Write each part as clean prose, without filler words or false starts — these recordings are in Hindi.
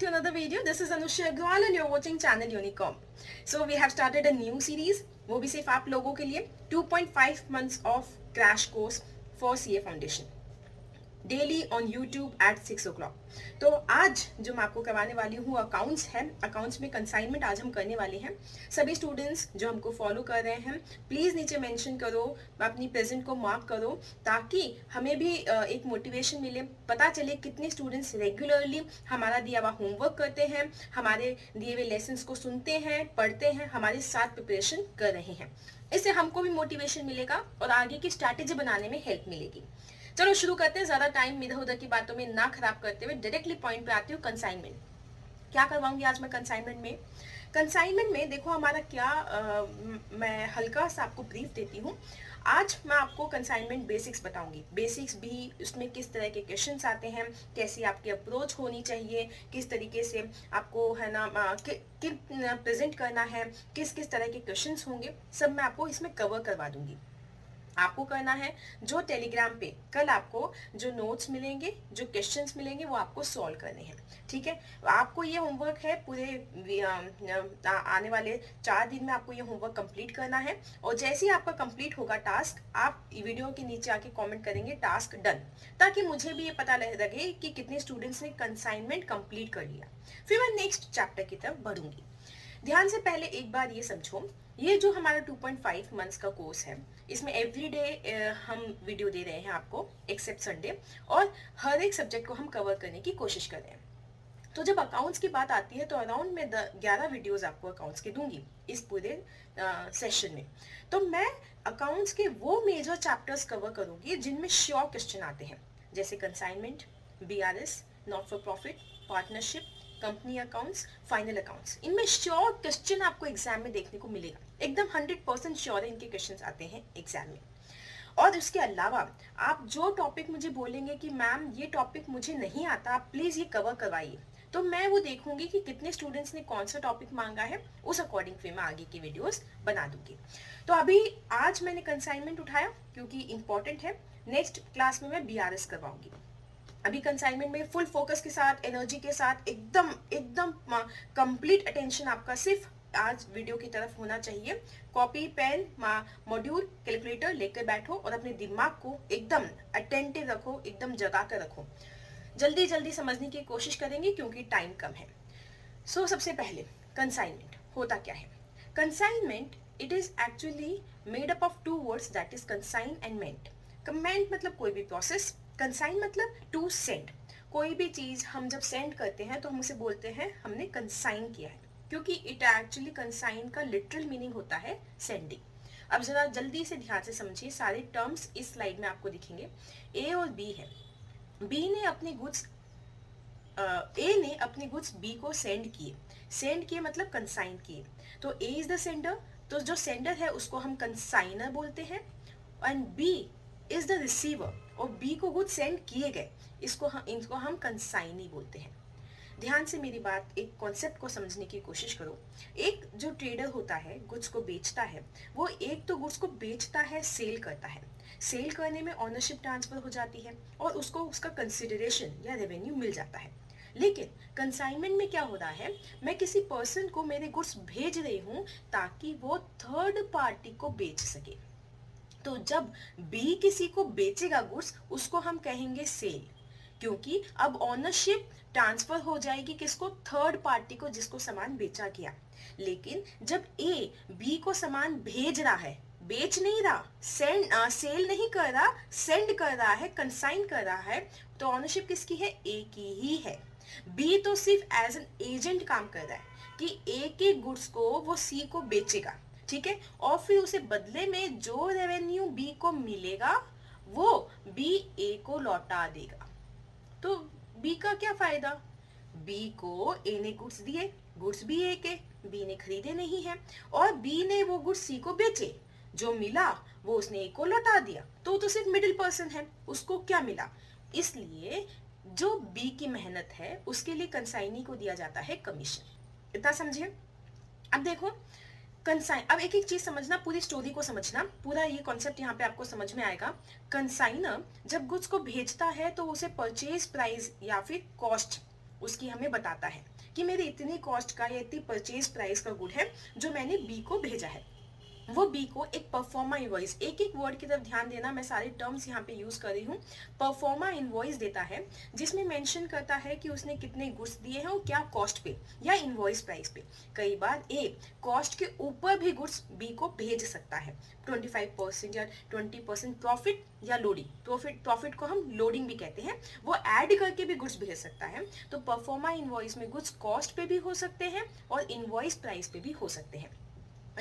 to another video. This is Anusha Agrawal and you're watching channel Unicom. So we have started a new series, वो भी सिर्फ आप लोगों के लिए 2.5 months of crash course for CA Foundation. Daily on YouTube at 6 o'clock. तो आज जो मैं आपको करवाने वाली हूँ अकाउंट्स है. अकाउंट्स में कंसाइनमेंट आज हम करने वाले हैं. सभी स्टूडेंट्स जो हमको फॉलो कर रहे हैं प्लीज़ नीचे मेंशन करो, अपनी प्रेजेंट को मार्क करो ताकि हमें भी एक मोटिवेशन मिले, पता चले कितने स्टूडेंट्स रेगुलरली हमारा दिया हुआ होमवर्क करते हैं, हमारे दिए हुए लेसन्स को सुनते हैं, पढ़ते हैं, हमारे साथ प्रिपरेशन कर रहे हैं. इससे हमको भी मोटिवेशन मिलेगा और आगे की स्ट्रैटेजी बनाने में हेल्प मिलेगी. चलो शुरू करते हैं. ज्यादा टाइम इधर उधर की बातों में ना खराब करते हुए डायरेक्टली पॉइंट पे आती हूँ. कंसाइनमेंट क्या करवाऊंगी आज मैं कंसाइनमेंट में देखो हमारा क्या मैं हल्का सा आपको ब्रीफ देती हूँ. आज मैं आपको कंसाइनमेंट बेसिक्स बताऊंगी. बेसिक्स भी उसमें किस तरह के क्वेश्चंस आते हैं, कैसी आपकी अप्रोच होनी चाहिए, किस तरीके से आपको है ना प्रेजेंट करना है, किस किस तरह के क्वेश्चंस होंगे, सब मैं आपको इसमें कवर करवा दूंगी. आपको करना है जो टेलीग्राम पे कल आपको जो नोट्स मिलेंगे, जो क्वेश्चंस मिलेंगे वो आपको सॉल्व करने हैं. ठीक है, आपको ये होमवर्क है पूरे आने वाले 4 दिन में आपको ये होमवर्क कंप्लीट करना है. और जैसे ही आपका कंप्लीट होगा टास्क, आप वीडियो के नीचे आके कमेंट करेंगे टास्क डन, ताकि मुझे भी ये पता लगे कि कितने स्टूडेंट्स ने कंसाइनमेंट कंप्लीट कर लिया. फिर मैं नेक्स्ट चैप्टर की तरफ बढ़ूंगी. ध्यान से पहले एक बार ये समझो, ये जो हमारा 2.5 मंथ्स का कोर्स है, इसमें एवरीडे हम वीडियो दे रहे हैं आपको एक्सेप्ट संडे, और हर एक सब्जेक्ट को हम कवर करने की कोशिश कर रहे हैं. तो जब अकाउंट्स की बात आती है तो अराउंड में 11 वीडियोस आपको अकाउंट्स के दूंगी इस पूरे सेशन में. तो मैं अकाउंट्स के वो मेजर चैप्टर्स कवर करूंगी जिनमें श्योर क्वेश्चन आते हैं, जैसे consignment, BRS, not for profit, partnership, company accounts, final accounts. इनमें श्योर क्वेश्चन आपको एग्जाम में देखने को मिलेगा. एकदम 100% श्योर है इनके क्वेश्चंस आते हैं एग्जाम में. और उसके अलावा आप जो टॉपिक मुझे बोलेंगे कि मैम ये टॉपिक मुझे नहीं आता, आप प्लीज ये कवर करवाइए, तो मैं वो देखूंगी कि कितने स्टूडेंट्स ने कौन सा टॉपिक मांगा है, उस अकॉर्डिंग फिर मैं आगे की वीडियोस बना दूंगी. तो अभी आज मैंने कंसाइनमेंट उठाया क्योंकि इंपॉर्टेंट है. नेक्स्ट क्लास में मैं BRS करवाऊंगी. अभी कंसाइनमेंट में फुल फोकस के साथ, एनर्जी के साथ, एकदम कंप्लीट अटेंशन आपका सिर्फ आज वीडियो की तरफ होना चाहिए. कॉपी, पेन, मॉड्यूल, कैलकुलेटर लेकर बैठो और अपने दिमाग को एकदम अटेंटिव रखो, एकदम जगा कर रखो. जल्दी जल्दी समझने की कोशिश करेंगे क्योंकि टाइम कम है. सो सबसे पहले कंसाइनमेंट होता क्या है. Consignment it is actually made up of 2 words, that is consign and meant. Comment मतलब कोई भी प्रोसेस, कंसाइन मतलब टू सेंड. कोई भी चीज हम जब सेंड करते हैं तो हम उसे बोलते हैं हमने कंसाइन किया है, क्योंकि इट एक्चुअली कंसाइन का लिटरल मीनिंग होता है सेंडिंग. अब जरा जल्दी से ध्यान से समझिए, सारे टर्म्स इस स्लाइड में आपको दिखेंगे. ए और बी है. बी ने अपने गुड्स ए ने अपने गुड्स बी को सेंड किए मतलब कंसाइन किए. तो ए इज द सेंडर, तो जो सेंडर है उसको हम कंसाइनर बोलते हैं, and B is the receiver, और बी को गुड्स सेंड किए गए, इनको हम कंसाइनी बोलते हैं. ध्यान से मेरी बात, एक कॉन्सेप्ट को समझने की कोशिश करो. एक जो ट्रेडर होता है, गुड्स को बेचता है, वो एक तो गुड्स को बेचता है, सेल करता है. सेल करने में ऑनरशिप ट्रांसफर हो जाती है और उसको उसका कंसिडरेशन या रेवेन्यू मिल जाता है. लेकिन कंसाइनमेंट में क्या हो रहा है, मैं किसी पर्सन को मेरे गुड्स भेज रही हूँ ताकि वो थर्ड पार्टी को बेच सके. तो जब बी किसी को बेचेगा गुड्स, उसको हम कहेंगे सेल, क्योंकि अब ऑनरशिप ट्रांसफर हो जाएगी किसको, थर्ड पार्टी को, जिसको सामान बेचा गया. लेकिन जब ए बी को सामान भेज रहा है, बेच नहीं रहा, सेल नहीं कर रहा, सेंड कर रहा है, कंसाइन कर रहा है, तो ऑनरशिप किसकी है, ए की ही है. बी तो सिर्फ एज एन एजेंट काम कर रहा है कि ए के गुड्स को वो सी को बेचेगा, ठीक है, और फिर उसे बदले में जो रेवेन्यू बी को मिलेगा वो बी ए को लौटा देगा. तो बी का क्या फायदा, बी को ए ने गुड्स दिए, गुड्स भी ए के, बी ने खरीदे नहीं है, और बी ने वो गुड्स सी को बेचे, जो मिला वो उसने ए को लौटा दिया. तो सिर्फ मिडिल पर्सन है, उसको क्या मिला. इसलिए जो बी की मेहनत है उसके लिए कंसाइनी को दिया जाता है कमीशन. इतना समझे. अब देखो कंसाइन, अब एक एक चीज समझना, पूरी स्टोरी को समझना, पूरा ये कॉन्सेप्ट यहाँ पे आपको समझ में आएगा. कंसाइनर जब गुड्स को भेजता है तो उसे परचेज प्राइस या फिर कॉस्ट उसकी हमें बताता है कि मेरे इतनी कॉस्ट का या इतनी परचेज प्राइस का गुड है जो मैंने बी को भेजा है। वो बी को एक परफॉर्मा इनवॉइस, एक एक वर्ड की तरफ ध्यान देना, मैं सारे टर्म्स यहाँ पे यूज कर रही हूँ। परफॉर्मा इनवॉइस देता है जिसमें मेंशन करता है कि उसने कितने गुड्स दिए हैं और क्या कॉस्ट पे या इनवॉइस प्राइस पे। कई बार ए कॉस्ट के ऊपर भी गुड्स बी को भेज सकता है, 25% या 20% प्रॉफिट या लोडिंग, प्रॉफिट को हम लोडिंग भी कहते हैं, वो ऐड करके भी गुड्स भेज सकता है। तो परफॉर्मा इनवॉइस में गुड्स कॉस्ट पे भी हो सकते हैं और इनवॉइस प्राइस पे भी हो सकते हैं।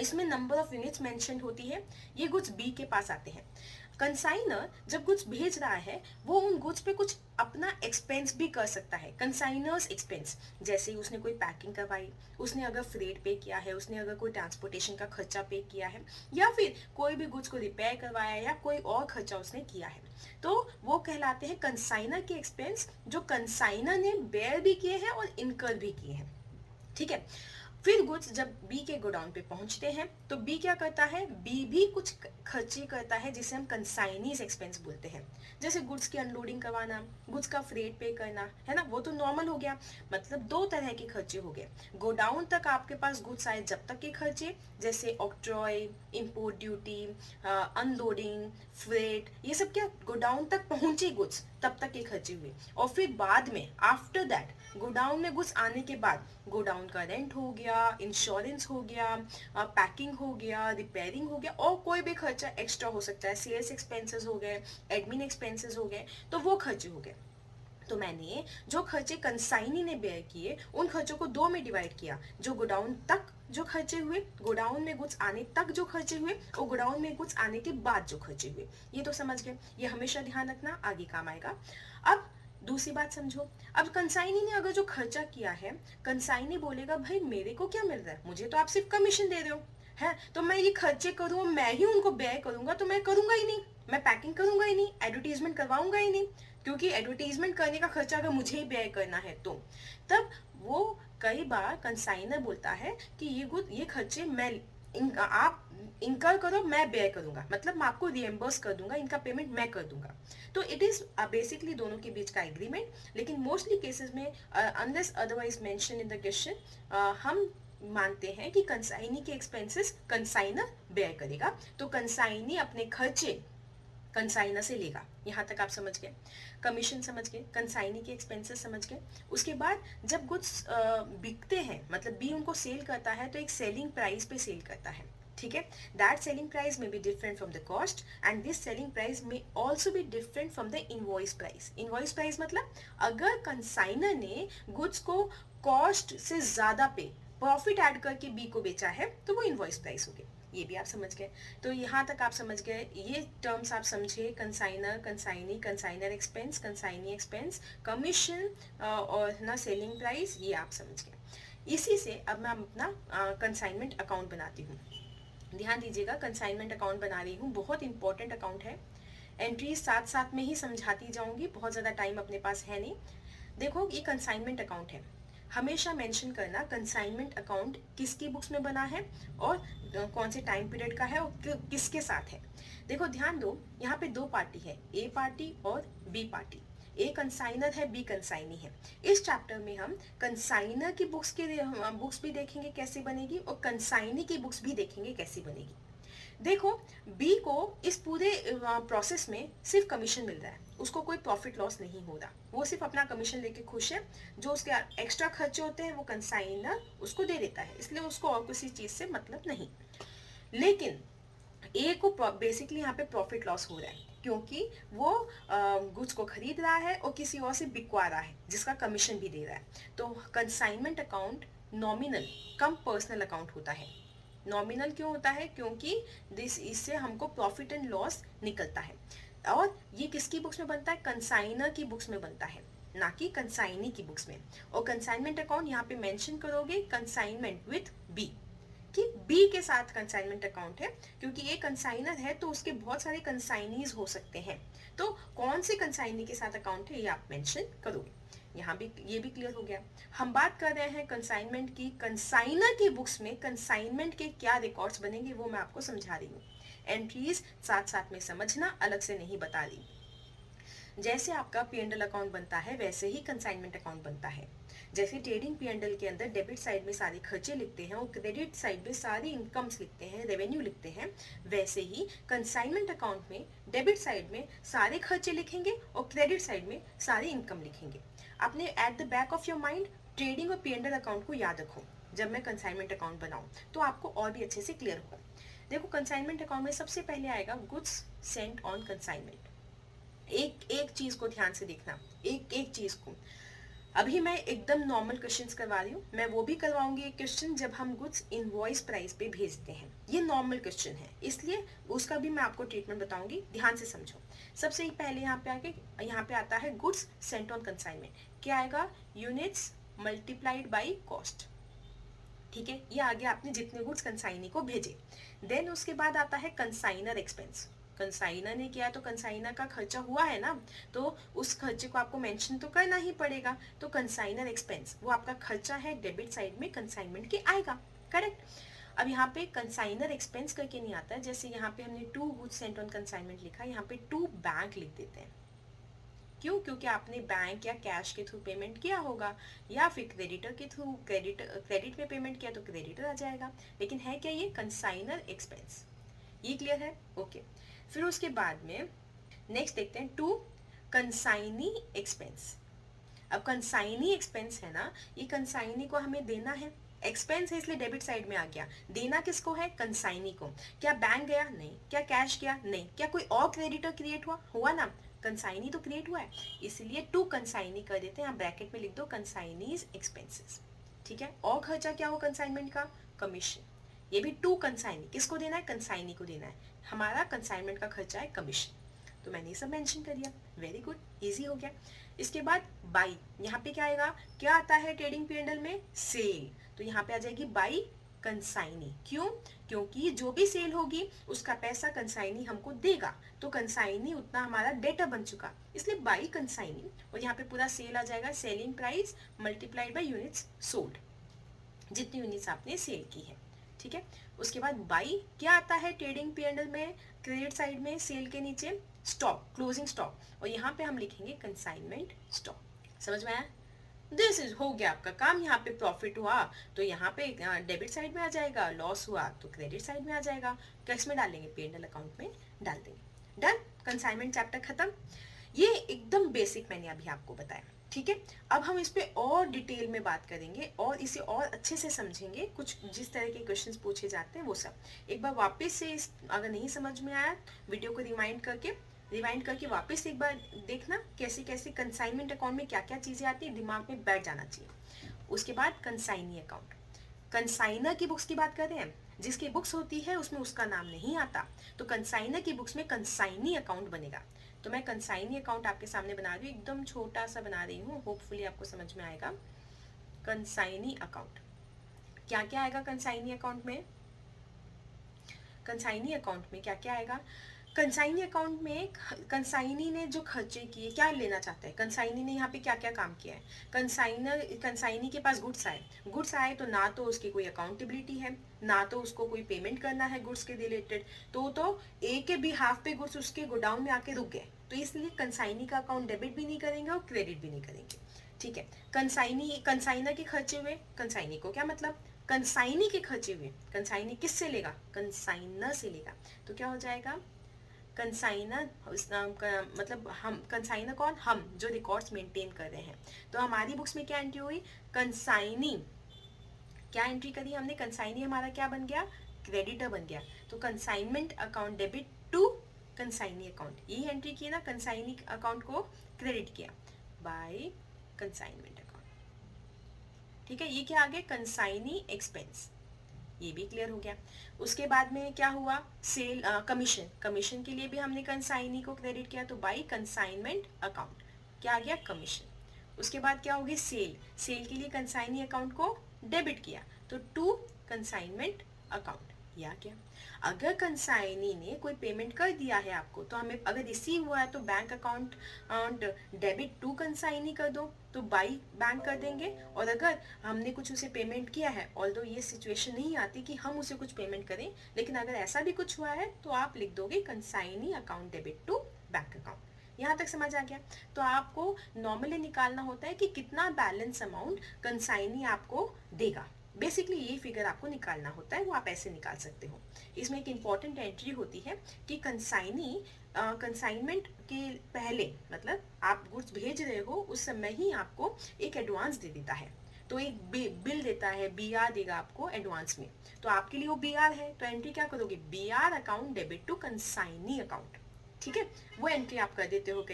इसमें नंबर ऑफ यूनिट्स मेंशन होती है, ये गुड्स बी के पास आते हैं। कंसाइनर जब गुड्स भेज रहा है वो उन गुड्स पे कुछ अपना एक्सपेंस भी कर सकता है, कंसाइनर्स एक्सपेंस, जैसे उसने कोई पैकिंग करवाई, उसने अगर फ्रेट पे किया है, उसने अगर कोई ट्रांसपोर्टेशन का खर्चा पे किया है, या फिर कोई भी गुड्स को रिपेयर करवाया या कोई और खर्चा उसने किया है, तो वो कहलाते हैं कंसाइनर के एक्सपेंस जो कंसाइनर ने बेयर भी किए हैं और इनकर भी किए हैं। ठीक है, फिर गुड्स जब बी के गोडाउन पे पहुंचते हैं तो बी क्या करता है, बी भी कुछ खर्चे करता है जिसे हम कंसाइनीज एक्सपेंस बोलते हैं, जैसे गुड्स की अनलोडिंग करवाना, गुड्स का फ्रेट पे करना, है ना, वो तो नॉर्मल हो गया। मतलब दो तरह के खर्चे हो गए, गोडाउन तक आपके पास गुड्स आए जब तक के खर्चे, जैसे octroi, import duty, unloading, freight, ये सब क्या गोडाउन तक पहुंचे गुड्स तब तक के खर्चे हुए। और फिर बाद में आफ्टर दैट गोडाउन में गुड्स आने के बाद गोडाउन का रेंट हो गया, इंश्योरेंस हो गया, पैकिंग हो गया, रिपेयरिंग हो गया, और कोई भी खर्चा एक्स्ट्रा हो सकता है, सेल्स एक्सपेंसेस हो गए, एडमिन एक्सपेंसेस हो गए, तो वो खर्चे हो गए। तो मैंने जो खर्चे कंसाइनी ने बेयर किए उन खर्चों को दो में डिवाइड किया, जो गोडाउन तक जो खर्चे हुए, गोडाउन में गुड्स आने तक जो खर्चे हुए, और गोडाउन में गुड्स आने के बाद जो खर्चे हुए। ये तो समझ गए, ये हमेशा ध्यान रखना, आगे काम आएगा। अब दूसरी बात समझो, अब कंसाइनी ने अगर जो खर्चा किया है, कंसाइनी बोलेगा भाई मेरे को क्या मिल रहा है, मुझे तो आप सिर्फ कमीशन दे रहे हो, है, तो मैं ये खर्चे करूँ, मैं ही उनको बेयर करूंगा, तो मैं करूंगा ही नहीं, मैं पैकिंग करूंगा ही नहीं, एडवर्टीजमेंट करवाऊंगा ही नहीं, क्योंकि एडवर्टीजमेंट करने का खर्चा अगर मुझे ही बेयर करना है तो तब वो कई बार कंसाइनर बोलता है कि ये खर्चे मैं आप इनकर करो, मैं बेयर करूंगा, मतलब मैं आपको रिएम्बर्स कर दूंगा, इनका पेमेंट मैं कर दूंगा। तो इट इज बेसिकली दोनों के बीच का एग्रीमेंट, लेकिन मोस्टली केसेस में unless otherwise mention in the question हम मानते हैं कि कंसाइनी के एक्सपेंसेस कंसाइनर बेयर करेगा, तो कंसाइनी अपने खर्चे कंसाइनर से लेगा। यहाँ तक आप समझ गए, कमीशन समझ गए, कंसाइनी के एक्सपेंसेस समझ गए। उसके बाद जब गुड्स बिकते हैं, मतलब बी उनको सेल करता है, तो एक सेलिंग प्राइस पे सेल करता है, ठीक है। दैट सेलिंग प्राइस में be different from the cost and this selling price में also be different from the invoice price. Invoice price मतलब अगर कंसाइनर ने गुड्स को कॉस्ट से ज्यादा पे प्रॉफिट ऐड करके बी को बेचा है तो वो इनवॉइस प्राइस हो गई। ये भी आप समझ गए, तो यहाँ तक आप समझ गए, ये टर्म्स आप समझे, consignor, consignee, consignor expense, consignee expense, commission और ना सेलिंग प्राइस, ये आप समझ गए। इसी से अब मैं अपना कंसाइनमेंट अकाउंट बनाती हूँ। ध्यान दीजिएगा, कंसाइनमेंट अकाउंट बना रही हूँ, बहुत इंपॉर्टेंट अकाउंट है। एंट्रीज साथ साथ में ही समझाती जाऊंगी, बहुत ज़्यादा टाइम अपने पास है नहीं। देखो ये कंसाइनमेंट अकाउंट है, हमेशा मेंशन करना कंसाइनमेंट अकाउंट किसकी बुक्स में बना है और कौन से टाइम पीरियड का है और किसके साथ है। देखो ध्यान दो, यहाँ पे दो पार्टी है, ए पार्टी और बी पार्टी। ए कंसाइनर है, बी कंसाइनी है। इस चैप्टर में हम कंसाइनर की बुक्स भी देखेंगे कैसे बनेगी और कंसाइनी की बुक्स भी देखेंगे कैसे बनेगी। देखो बी को इस पूरे प्रोसेस में सिर्फ कमीशन मिल रहा है, उसको कोई प्रॉफिट लॉस नहीं हो रहा, वो सिर्फ अपना कमीशन लेके खुश है। जो उसके एक्स्ट्रा खर्चे होते हैं वो कंसाइनर उसको दे देता है, इसलिए उसको और किसी चीज से मतलब नहीं। लेकिन ए को बेसिकली यहाँ पे प्रॉफिट लॉस हो रहा है, क्योंकि वो गुड्स को खरीद रहा है और किसी और से बिकवा रहा है जिसका कमीशन भी दे रहा है। तो कंसाइनमेंट अकाउंट नॉमिनल कम पर्सनल अकाउंट होता है। नॉमिनल क्यों होता है? क्योंकि इससे हमको प्रॉफिट एंड लॉस निकलता है, और ये किसकी बुक्स में बनता है? कंसाइनर की बुक्स में बनता है, ना कि कंसाइनी की बुक्स में। और कंसाइनमेंट अकाउंट यहाँ पे मेंशन करोगे कंसाइनमेंट विथ बी, कि बी के साथ कंसाइनमेंट अकाउंट है, क्योंकि ये कंसाइनर है तो उसके बहुत सारे कंसाइनीज हो सकते हैं। तो कौन से कंसाइनी के साथ अकाउंट है ये आप मेंशन करोगे। यहाँ भी ये भी क्लियर हो गया। हम बात कर रहे हैं कंसाइनमेंट की। कंसाइनर की बुक्स में कंसाइनमेंट के क्या रिकॉर्ड्स बनेंगे वो मैं आपको समझा रही हूँ। एंट्रीज साथ साथ में समझना, अलग से नहीं बता रही। जैसे आपका P&L अकाउंट बनता है वैसे ही कंसाइनमेंट अकाउंट बनता है। जैसे ट्रेडिंग P&L के अंदर डेबिट साइड में सारे खर्चे लिखते हैं और क्रेडिट साइड में सारी इनकम्स लिखते हैं, रेवेन्यू लिखते हैं, वैसे ही कंसाइनमेंट अकाउंट में डेबिट साइड में सारे खर्चे लिखेंगे और क्रेडिट साइड में सारी इनकम लिखेंगे। आपने at the back of your mind trading और P&L अकाउंट को याद रखो जब मैं कंसाइनमेंट अकाउंट बनाऊं, तो आपको और भी अच्छे से क्लियर होगा। देखो कंसाइनमेंट अकाउंट में सबसे पहले आएगा गुड्स सेंट ऑन कंसाइनमेंट। एक एक चीज को ध्यान से देखना, एक एक चीज को। अभी मैं एकदम नॉर्मल क्वेश्चंस करवा रही हूँ, मैं वो भी करवाऊंगी एक क्वेश्चन जब हम गुड्स इनवॉइस प्राइस पे भेजते हैं। ये नॉर्मल क्वेश्चन है, इसलिए उसका भी मैं आपको ट्रीटमेंट बताऊंगी, ध्यान से समझो। सबसे पहले यहाँ पे आता है गुड्स सेंट ऑन कंसाइनमेंट। क्या आएगा? Units multiplied by cost. ठीक है, ये आगे आपने जितने गुड्स कंसाइनी को भेजे। देन उसके बाद आता है कंसाइनर एक्सपेंस। कंसाइनर ने किया तो कंसाइनर का खर्चा हुआ है ना, तो उस खर्चे को आपको मेंशन तो करना ही पड़ेगा। तो कंसाइनर एक्सपेंस वो आपका खर्चा है, डेबिट साइड में कंसाइनमेंट के आएगा। करेक्ट। अब यहाँ पे कंसाइनर एक्सपेंस करके नहीं आता है, जैसे यहाँ पे हमने 2 गुड्स सेंट ऑन कंसाइनमेंट लिखा, यहाँ पे 2 बैंक लिख देते हैं। क्यों? क्योंकि आपने बैंक या कैश के थ्रू पेमेंट किया होगा, या फिर क्रेडिटर के थ्रू क्रेडिट में पेमेंट किया तो क्रेडिटर आ जाएगा। लेकिन है क्या? ये कंसाइनर एक्सपेंस। ये क्लियर है? ओके। फिर उसके बाद में नेक्स्ट देखते हैं 2 कंसाइनी एक्सपेंस। अब कंसाइनी एक्सपेंस है ना, ये कंसाइनी को हमें देना है, एक्सपेंस है इसलिए डेबिट साइड में आ गया। देना किसको है? कंसाइनी को। क्या बैंक गया? नहीं। क्या कैश गया? नहीं। क्या कोई और क्रेडिटर क्रिएट हुआ ना, कंसाइनी तो क्रिएट हुआ है, इसलिए 2 कंसाइनी कर देते हैं। आप ब्रैकेट में लिख दो कंसाइनीज एक्सपेंसेस। ठीक है। और खर्चा क्या हुआ कंसाइनमेंट का? कमीशन। ये भी 2 कंसाइनी। किसको देना है? कंसाइनी को देना है। हमारा कंसाइनमेंट का खर्चा है कमीशन, तो मैंने ये सब मेंशन कर दिया। वेरी गुड, इजी हो गया। इसके बाद बाई, यहाँ पे क्या आएगा? क्या आता है ट्रेडिंग P&L में? सेल। तो यहाँ पे आ जाएगी बाई कंसाइनी। क्यों? क्योंकि जो भी सेल होगी उसका पैसा कंसाइनी हमको देगा, तो कंसाइनी उतना हमारा डेटा बन चुका, इसलिए बाई कंसाइनी। और यहाँ पे पूरा सेल आ जाएगा, selling price multiplied by units sold, जितनी यूनिट्स आपने सेल की है। ठीक है। उसके बाद बाई क्या आता है ट्रेडिंग P&L में? क्रेडिट साइड में सेल के नीचे स्टॉक, क्लोजिंग स्टॉक, और यहाँ पे हम लिखेंगे कंसाइनमेंट स्टॉक। समझ में आया? दिस इज हो गया आपका काम। यहाँ पे प्रॉफिट हुआ तो यहाँ पे डेबिट साइड में आ जाएगा, लॉस हुआ तो क्रेडिट साइड में आ जाएगा। किस में डालेंगे? P&L अकाउंट में डाल देंगे। डन, कंसाइनमेंट चैप्टर खत्म। ये एकदम बेसिक मैंने अभी आपको बताया। ठीक है। अब हम इस पे और डिटेल में बात करेंगे और इसे और अच्छे से समझेंगे। कुछ जिस तरह के क्वेश्चंस पूछे जाते हैं वो सब एक बार वापस से अगर नहीं समझ में आया, वीडियो को रिवाइंड करके वापस एक बार देखना कैसे कैसे कंसाइनमेंट अकाउंट में क्या क्या चीजें आती है, दिमाग में बैठ जाना चाहिए। उसके बाद कंसाइनी अकाउंट। कंसाइनर की बुक्स की बात कर रहे हैं, जिसकी बुक्स होती है उसमें उसका नाम नहीं आता, तो कंसाइनर की बुक्स में कंसाइनी अकाउंट बनेगा। तो मैं कंसाइनी अकाउंट आपके सामने बना रही हूँ, एकदम छोटा सा बना रही हूँ, होपफुली आपको समझ में आएगा। कंसाइनी अकाउंट, क्या क्या आएगा कंसाइनी अकाउंट में? कंसाइनी अकाउंट में क्या क्या आएगा? कंसाइनी अकाउंट में कंसाइनी ने जो खर्चे किए, क्या लेना चाहता है कंसाइनी ने, यहाँ पे क्या क्या काम किया है। कंसाइनी के पास गुड्स आए तो ना तो उसकी कोई अकाउंटेबिलिटी है, ना तो उसको कोई पेमेंट करना है गुड्स के रिलेटेड, तो ए के बिहाफ पे गुड्स उसके गोडाउन में आके रुक गए, तो इसलिए कंसाइनी का अकाउंट डेबिट भी नहीं करेंगे और क्रेडिट भी नहीं करेंगे। ठीक है। कंसाइनर के खर्चे हुए, कंसाइनी को क्या मतलब? कंसाइनी के खर्चे हुए। कंसाइनी किससे लेगा? कंसाइनर से लेगा। तो क्या हो जाएगा? कंसाइनर मतलब हम, कंसाइनर कौन? हम जो रिकॉर्ड्स मेंटेन कर रहे हैं। तो हमारी बुक्स में क्या एंट्री हुई? कंसाइनी। क्या एंट्री करी हमने? कंसाइनी हमारा क्या बन गया? क्रेडिटर बन गया। तो consignment account debit to consignee account, यही एंट्री की ना, कंसाइनी अकाउंट को क्रेडिट किया बाय कंसाइनमेंट अकाउंट। ठीक है। ये क्या आ गया? कंसाइनी एक्सपेंस, ये भी क्लियर हो गया। उसके बाद में क्या हुआ? सेल कमीशन के लिए भी हमने कंसाइनी को क्रेडिट किया, तो बाई कंसाइनमेंट अकाउंट क्या आ गया? कमीशन। उसके बाद क्या होगी? सेल के लिए कंसाइनी अकाउंट को डेबिट किया, तो टू कंसाइनमेंट अकाउंट, या क्या? अगर कंसाइनी ने कोई पेमेंट कर दिया है आपको, तो हमें अगर रिसीव हुआ है तो bank account debit to consignee कर दो, तो बाई बैंक कर देंगे। और अगर हमने कुछ उसे पेमेंट किया है, ऑल्दो ये सिचुएशन नहीं आती कि हम उसे कुछ पेमेंट करें, लेकिन अगर ऐसा भी कुछ हुआ है तो आप लिख दोगे consignee account debit to bank account. यहाँ तक समझ आ गया? तो आपको नॉर्मली निकालना होता है कि कितना बैलेंस अमाउंट कंसाइनी आपको देगा। बेसिकली ये फिगर आपको निकालना होता है, वो आप ऐसे निकाल सकते हो। इसमें एक इम्पॉर्टेंट एंट्री होती है कि कंसाइनी कंसाइनमेंट के पहले, मतलब आप गुड्स भेज रहे हो उस समय ही आपको एक एडवांस दे देता है, तो एक बिल देता है, BR देगा आपको एडवांस में। तो आपके लिए वो BR है, तो एंट्री क्या करोगे, BR account debit to consignee account. ठीक है, वो एंट्री आप कर देते हो।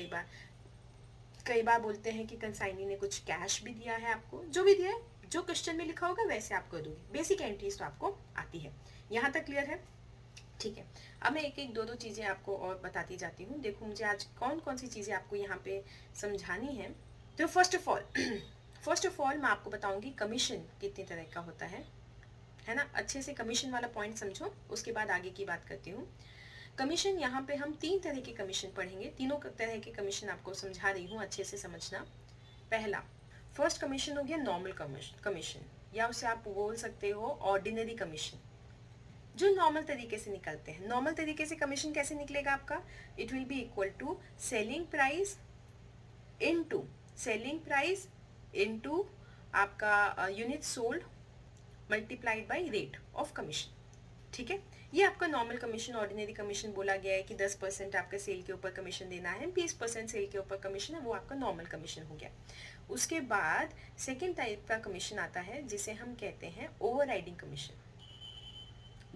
कई बार बोलते हैं कि कंसाइनी ने कुछ कैश भी दिया है आपको, जो भी दिया है, जो क्वेश्चन में लिखा होगा वैसे आप कर दोगे। बेसिक एंट्रीज तो आपको आती है। यहाँ तक क्लियर है? ठीक है, अब मैं एक एक दो चीज़ें आपको और बताती जाती हूँ। देखो मुझे आज कौन कौन सी चीज़ें आपको यहाँ पे समझानी है। तो फर्स्ट ऑफ ऑल मैं आपको बताऊंगी कमीशन कितने तरह का होता है ना। अच्छे से कमीशन वाला पॉइंट समझो, उसके बाद आगे की बात करती हूँ। कमीशन, यहाँ पे हम 3 तरह के कमीशन पढ़ेंगे, तीनों तरह के कमीशन आपको समझा रही हूँ, अच्छे से समझना। पहला, फर्स्ट कमीशन हो गया नॉर्मल कमीशन, या उसे आप बोल सकते हो ऑर्डिनरी कमीशन, जो नॉर्मल तरीके से निकलते हैं। नॉर्मल तरीके से कमीशन कैसे निकलेगा आपका, it will be equal to selling price into आपका unit sold multiplied by rate of commission. ठीक है, ये आपका नॉर्मल कमीशन, ऑर्डिनरी कमीशन बोला गया है कि 10% आपका सेल के ऊपर कमीशन देना है, 20% सेल के ऊपर कमीशन है, वो आपका नॉर्मल कमीशन हो गया। उसके बाद सेकेंड टाइप का कमीशन आता है जिसे हम कहते हैं ओवरराइडिंग कमीशन।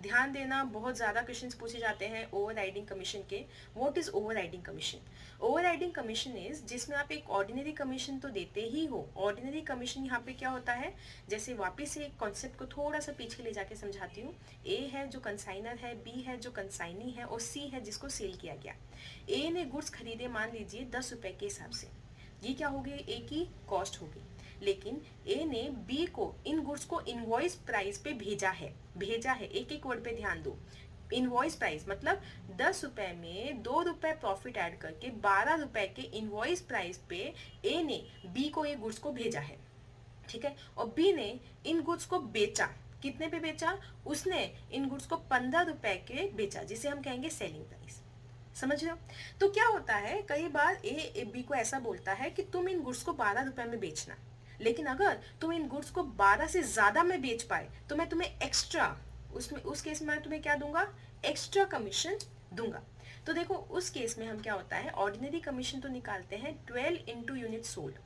ध्यान देना, बहुत ज़्यादा क्वेश्चंस पूछे जाते हैं ओवरराइडिंग कमीशन के। What is overriding commission? Overriding commission is जिसमें आप एक ऑर्डिनरी कमीशन तो देते ही हो। ऑर्डिनरी कमीशन यहाँ पे क्या होता है, जैसे वापस से एक कॉन्सेप्ट को थोड़ा सा पीछे ले जाके समझाती हूँ। ए है जो कंसाइनर है, बी है जो कंसाइनी है, और सी है जिसको सेल किया गया। ए ने गुड्स खरीदे मान लीजिए 10 रुपए के हिसाब से, ये क्या हो गई, ए की कॉस्ट होगी। लेकिन ए ने बी को इन गुड्स को इनवॉइस प्राइस पे भेजा है। एक एक वर्ड पे ध्यान दो। इनवॉइस प्राइस मतलब 10 रुपए में 2 रुपए प्रॉफिट ऐड करके 12 रुपए के इनवॉइस प्राइस पे ए ने बी को ये गुड्स को भेजा है। ठीक है, और बी ने इन गुड्स को बेचा। कितने पे बेचा, उसने इन गुड्स को 15 रुपए के बेचा, जिसे हम कहेंगे सेलिंग प्राइस। समझ रहे हो? तो क्या होता है, कई बार ए बी को ऐसा बोलता है कि तुम इन गुड्स को 12 रुपए में बेचना, लेकिन अगर तुम इन गुड्स को 12 से ज्यादा में बेच पाए तो मैं तुम्हें एक्स्ट्रा, उस केस में मैं तुम्हें क्या दूंगा, एक्स्ट्रा कमीशन दूंगा। तो देखो उस केस में हम क्या होता है, ऑर्डिनरी कमीशन तो निकालते हैं 12 इंटू यूनिट सोल्ड।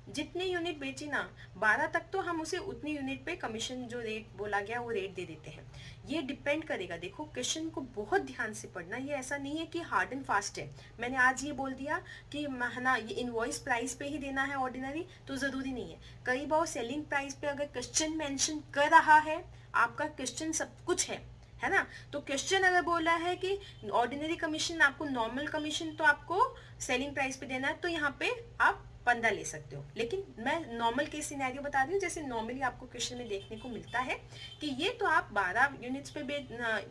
जितने यूनिट बेची ना 12 तक तो हम उसे उतनी यूनिट पे कमीशन जो रेट बोला गया वो रेट दे देते हैं। ये डिपेंड करेगा, देखो क्वेश्चन को बहुत ध्यान से पढ़ना, ये ऐसा नहीं है कि हार्ड एंड फास्ट है। मैंने आज ये बोल दिया कि ना ये इनवॉइस प्राइस पे ही देना है ऑर्डिनरी, तो जरूरी नहीं है। कई बार सेलिंग प्राइस पे अगर क्वेश्चन मेंशन कर रहा है, आपका क्वेश्चन सब कुछ है ना, तो क्वेश्चन अगर बोला है कि ऑर्डिनरी कमीशन आपको नॉर्मल कमीशन तो आपको सेलिंग प्राइस पे देना है, तो यहाँ पे आप 15 ले सकते हो। लेकिन मैं नॉर्मल केस सिनेरियो बता रही हूँ, जैसे नॉर्मली आपको क्वेश्चन में देखने को मिलता है कि ये तो आप 12 यूनिट्स पे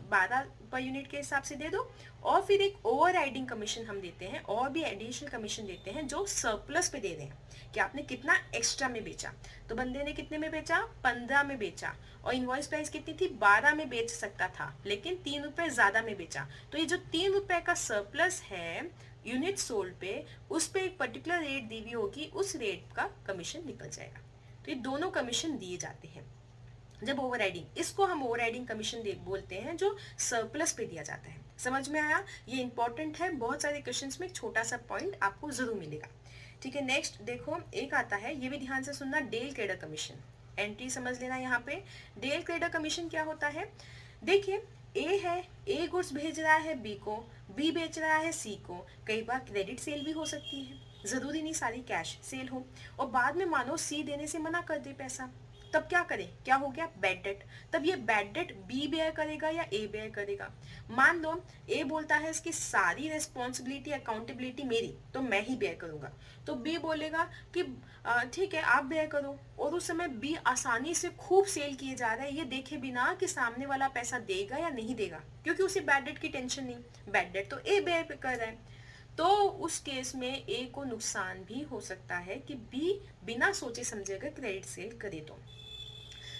12 पर यूनिट के हिसाब से दे दो, और फिर एक ओवर राइडिंग कमीशन हम देते हैं, और भी एडिशनल कमीशन देते हैं जो सरप्लस पे दे रहे हैं कि आपने कितना एक्स्ट्रा में बेचा। तो बंदे ने कितने में बेचा, 15 में बेचा, और इनवॉइस प्राइस कितनी थी, 12 में बेच सकता था, लेकिन 3 रुपए ज्यादा में बेचा। तो ये जो 3 रुपए का सरप्लस है यूनिट सोल्ड पे, उस पे एक पर्टिकुलर रेट दी हुई होगी, उस रेट का कमीशन निकल जाएगा। तो ये दोनों कमीशन दिए जाते हैं जब ओवरराइडिंग, इसको हम ओवरराइडिंग कमीशन बोलते हैं जो सरप्लस पे दिया जाता है। समझ में आया? ये इंपॉर्टेंट है, बहुत सारे क्वेश्चंस में एक छोटा सा पॉइंट आपको जरूर मिलेगा। ठीक है, नेक्स्ट देखो एक आता है, ये भी ध्यान से सुनना, डेल क्रेडर कमीशन। एंट्री समझ लेना यहाँ पे। डेल क्रेडर कमीशन क्या होता है, देखिए ए है, ए गुड्स भेज रहा है बी को, बी बेच रहा है सी को। कई बार क्रेडिट सेल भी हो सकती है, जरूरी नहीं सारी कैश सेल हो, और बाद में मानो सी देने से मना कर दे पैसा, तब क्या करे, क्या हो गया, बैड डेट। तब ये बैड डेट बी बेयर करेगा या ए बेयर करेगा। मान लो ए बोलता है इसकी सारी रेस्पॉन्सिबिलिटी अकाउंटेबिलिटी मेरी, तो मैं ही बेयर करूंगा। तो बी बोलेगा कि ठीक है आप बेयर करो, और उस समय बी आसानी से खूब सेल किए जा रहा है, ये देखे बिना कि सामने वाला पैसा देगा या नहीं देगा, क्योंकि उसे बैड डेट की टेंशन नहीं, बैड डेट तो ए बेयर कर रहा है। तो उस केस में ए को नुकसान भी हो सकता है कि बी बिना सोचे समझे अगर क्रेडिट सेल करे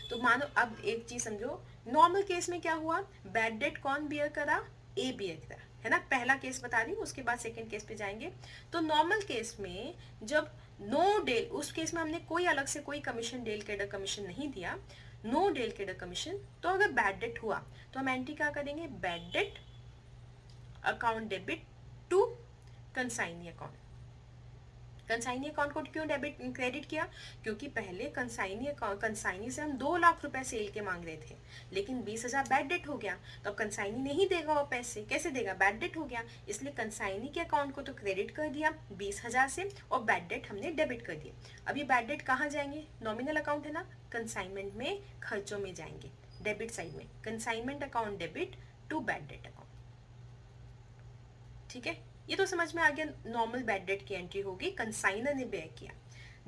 तो मानो अब एक चीज समझो, नॉर्मल केस में क्या हुआ, बैड डेट कौन बियर करा, ए बियर करा। है ना। पहला केस बता रही हूँ, उसके बाद सेकंड केस पे जाएंगे। तो नॉर्मल केस में जब नो डेल, उस केस में हमने कोई अलग से कोई कमीशन, डेल कैडर कमीशन नहीं दिया, नो डेल कैडर कमीशन, तो अगर बैड डेट हुआ तो हम एंट्री क्या करेंगे, bad debt account debit to consignee account. Consignee account को क्यों डेबिट क्रेडिट किया, क्योंकि पहले कंसाइनी से हम 2 लाख रुपए सेल के मांग रहे थे, लेकिन 20,000 बैड डेट हो गया, तो अब कंसाइनी नहीं देगा वो पैसे, कैसे देगा, बैड डेट हो गया, इसलिए कंसाइनी के अकाउंट को तो क्रेडिट कर दिया 20,000 से, और बैड डेट हमने डेबिट कर दिया। अब ये बैड डेट कहाँ जाएंगे, नॉमिनल अकाउंट है ना, कंसाइनमेंट में खर्चों में जाएंगे, डेबिट साइड में, consignment account debit to bad debt account. ठीक है, ये तो समझ में आ गया, नॉर्मल बैड डेट की एंट्री होगी, कंसाइनर ने बेयर किया।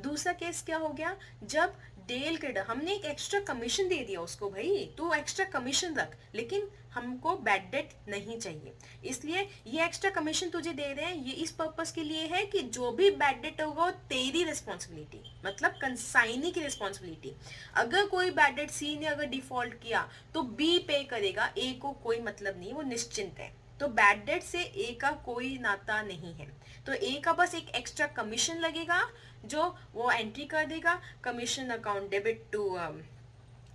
दूसरा केस क्या हो गया, जब डेल क्रेडिटर, हमने एक एक्स्ट्रा कमीशन दे दिया उसको, भाई तू एक्स्ट्रा कमीशन रख, लेकिन हमको बैड डेट नहीं चाहिए, इसलिए ये एक्स्ट्रा कमीशन तुझे दे रहे हैं, ये इस पर्पस के लिए है कि जो भी बैड डेट होगा वो तेरी रिस्पॉन्सिबिलिटी, मतलब कंसाइनी की रिस्पॉन्सिबिलिटी। अगर कोई बैड डेट सी ने अगर डिफॉल्ट किया तो बी पे करेगा, ए को कोई मतलब नहीं, वो निश्चिंत है। तो बैड डेट से ए का कोई नाता नहीं है, तो ए का बस एक एक्स्ट्रा कमीशन लगेगा जो वो एंट्री कर देगा, commission account debit to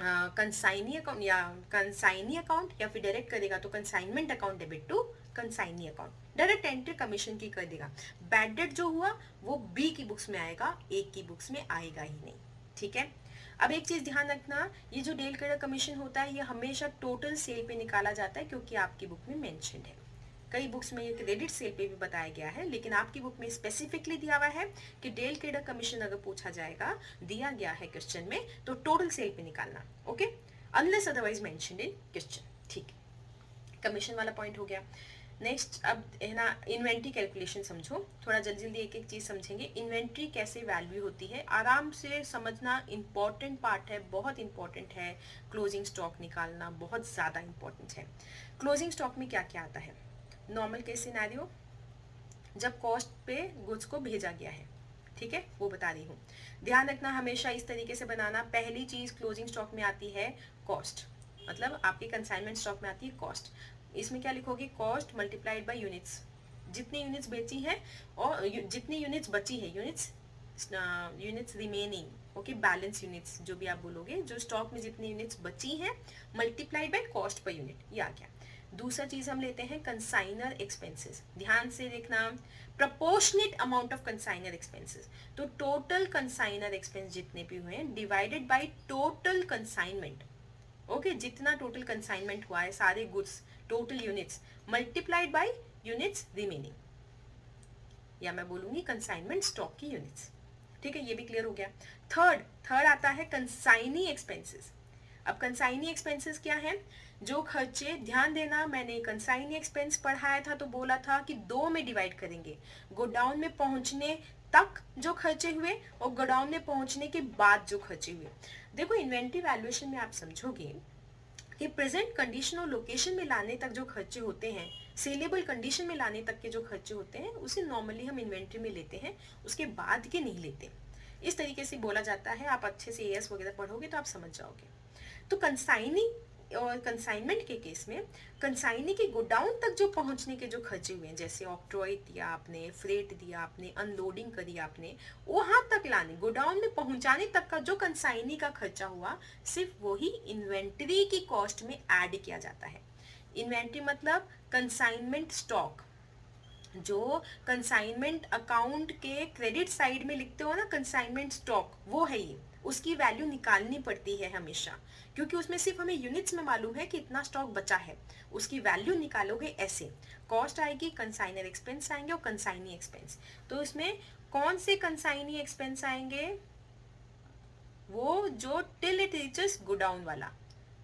consignee account, या कंसाइनी अकाउंट, या फिर डायरेक्ट करेगा तो consignment account debit to consignee account, direct entry commission की कर देगा। बैड डेट जो हुआ वो बी की बुक्स में आएगा, ए की बुक्स में आएगा ही नहीं। ठीक है, अब एक चीज ध्यान रखना, ये जो डेल क्रेडिटर कमीशन होता है ये हमेशा टोटल सेल पे निकाला जाता है, क्योंकि आपकी बुक में मेंशन्ड है। कई बुक्स में ये क्रेडिट सेल पे भी बताया गया है, लेकिन आपकी बुक में स्पेसिफिकली दिया हुआ है कि डेल क्रेडिटर कमीशन अगर पूछा जाएगा, दिया गया है क्वेश्चन में, तो टोटल सेल पे निकालना, okay, unless otherwise mentioned in question. ठीक है, कमीशन वाला पॉइंट हो गया। नेक्स्ट अब है ना, इन्वेंट्री कैलकुलेशन समझो, थोड़ा जल्दी जल्दी एक एक चीज समझेंगे। इन्वेंट्री कैसे वैल्यू होती है, आराम से समझना, इंपॉर्टेंट पार्ट है, बहुत इंपॉर्टेंट है। क्लोजिंग स्टॉक निकालना बहुत ज्यादा इंपॉर्टेंट है। क्लोजिंग स्टॉक में क्या क्या आता है, नॉर्मल केस सिनेरियो, जब कॉस्ट पे गुड्स को भेजा गया है, ठीक है, वो बता रही हूँ। ध्यान रखना हमेशा इस तरीके से बनाना, पहली चीज क्लोजिंग स्टॉक में आती है कॉस्ट, मतलब आपके कंसाइनमेंट स्टॉक में आती है कॉस्ट। इसमें क्या लिखोगे, कॉस्ट मल्टीप्लाइड बाय यूनिट्स, जितनी यूनिट्स बेची है और जितनी यूनिट्स बची है, units remaining, okay, balance units जो भी आप बोलोगे, जो स्टॉक में जितनी यूनिट्स बची हैं multiplied by cost per unit, ये आ गया। दूसरा चीज हम लेते हैं कंसाइनर एक्सपेंसेस, ध्यान से देखना, proportionate amount of consignor expenses, तो टोटल कंसाइनर एक्सपेंस जितने भी हुए हैं divided by total consignment, okay, जितना टोटल कंसाइनमेंट हुआ है सारे goods, total units multiplied by units remaining, या मैं बोलूंगी कंसाइनमेंट स्टॉक की यूनिट्स। ठीक है, ये भी क्लियर हो गया। थर्ड आता है कंसाइनी एक्सपेंसेस। अब कंसाइनी एक्सपेंसेस क्या है, जो खर्चे, ध्यान देना, मैंने कंसाइनी एक्सपेंस पढ़ाया था तो बोला था कि 2 में डिवाइड करेंगे, गोडाउन में पहुंचने तक जो खर्चे हुए और गोडाउन में पहुंचने के बाद जो खर्चे हुए। देखो, इन्वेंट्री वैल्यूएशन में आप समझोगे कि प्रेजेंट कंडीशन और लोकेशन में लाने तक जो खर्चे होते हैं, सेलेबल कंडीशन में लाने तक के जो खर्चे होते हैं, उसे नॉर्मली हम इन्वेंट्री में लेते हैं, उसके बाद के नहीं लेते। इस तरीके से बोला जाता है, आप अच्छे से एएस वगैरह पढ़ोगे तो आप समझ जाओगे। तो कंसाइनी और कंसाइनमेंट के केस में कंसाइनी के गोडाउन तक जो पहुंचने के जो खर्चे हुए हैं, जैसे ऑक्ट्रॉय दिया आपने, फ्रेट दिया आपने, अनलोडिंग करी आपने, वहां तक लाने, गोडाउन में पहुंचाने तक का जो कंसाइनी का खर्चा हुआ, सिर्फ वही इन्वेंट्री की कॉस्ट में ऐड किया जाता है। इन्वेंट्री मतलब कंसाइनमेंट स्टॉक, जो कंसाइनमेंट अकाउंट के क्रेडिट साइड में लिखते हो ना, कंसाइनमेंट स्टॉक, वो है ये, उसकी वैल्यू निकालनी पड़ती है हमेशा, क्योंकि उसमें सिर्फ हमें यूनिट्स में मालूम है कि इतना स्टॉक बचा है, उसकी वैल्यू निकालोगे ऐसे, कॉस्ट आएगी, कंसाइनर एक्सपेंस आएंगे और कंसाइनी एक्सपेंस। तो इसमें कौन से कंसाइनी एक्सपेंस आएंगे, वो जो टिल इट रीचेस गोडाउन वाला,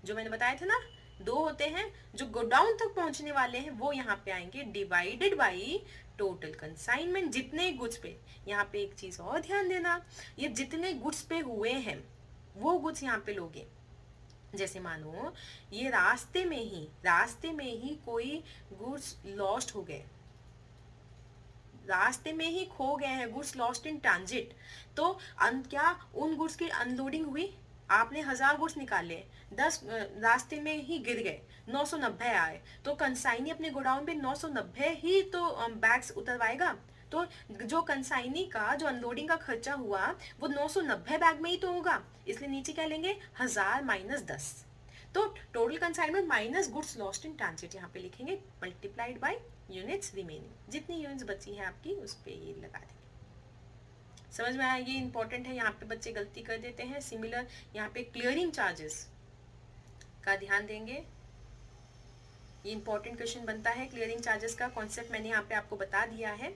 जो मैंने बताया था ना, 2 होते हैं, जो गोडाउन तक पहुंचने वाले हैं वो यहाँ पे आएंगे, डिवाइडेड बाई टोटल कंसाइनमेंट, जितने गुड्स पे। यहाँ पे एक चीज और ध्यान देना, ये जितने गुड्स पे हुए हैं वो गुड्स यहाँ पे लोगे। जैसे मानो ये रास्ते में ही कोई गुड्स लॉस्ट हो गए, रास्ते में ही खो गए हैं, गुड्स लॉस्ट इन ट्रांजिट, तो क्या उन गुड्स की अनलोडिंग हुई? आपने 1000 गुड्स निकाले, 10 रास्ते में ही गिर गए, 990 आए, तो कंसाइनी अपने गोडाउन पे 990 ही तो बैग्स उतरवाएगा। तो जो कंसाइनी का जो अनलोडिंग का खर्चा हुआ वो 990 बैग में ही तो होगा, इसलिए नीचे क्या लेंगे, 1000 माइनस 10। तो total consignment minus goods lost in transit यहाँ पे लिखेंगे, मल्टीप्लाइड बाय यूनिट्स रिमेनिंग, जितनी यूनिट्स बची है आपकी उस पर ये लगा देंगे। समझ में आया, ये इंपॉर्टेंट है, यहाँ पे बच्चे गलती कर देते हैं। सिमिलर यहाँ पे क्लियरिंग चार्जेस का ध्यान देंगे, ये इंपॉर्टेंट क्वेश्चन बनता है। क्लियरिंग चार्जेस का कॉन्सेप्ट मैंने यहाँ पे आपको बता दिया है,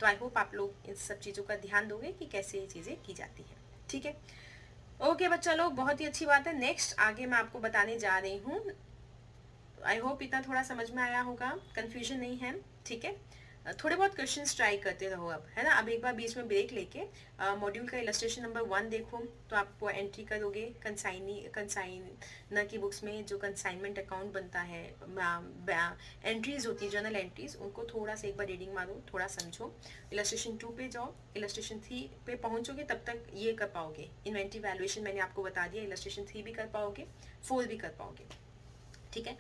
तो आई होप आप लोग इन सब चीज़ों का ध्यान दोगे कि कैसे ये चीज़ें की जाती हैं। ठीक है, ओके बच्चा लोग, बहुत ही अच्छी बात है। नेक्स्ट आगे मैं आपको बताने जा रही हूँ, आई होप इतना थोड़ा समझ में आया होगा, कंफ्यूजन नहीं है। ठीक है, थोड़े बहुत क्वेश्चंस ट्राई करते रहो अब, है ना। अब एक बार बीच में ब्रेक लेके मॉड्यूल का इलस्ट्रेशन नंबर 1 देखो, तो आप एंट्री करोगे कंसाइनर की बुक्स में जो कंसाइनमेंट अकाउंट बनता है, एंट्रीज होती है, जर्नल एंट्रीज, उनको थोड़ा सा एक बार रीडिंग मारो, थोड़ा समझो। इलस्ट्रेशन 2 पे जाओ, इलस्ट्रेशन 3 पे पहुंचोगे तब तक ये कर पाओगे, इन्वेंटरी वैल्यूएशन मैंने आपको बता दिया, इलस्ट्रेशन 3 भी कर पाओगे, 4 भी कर पाओगे। ठीक है,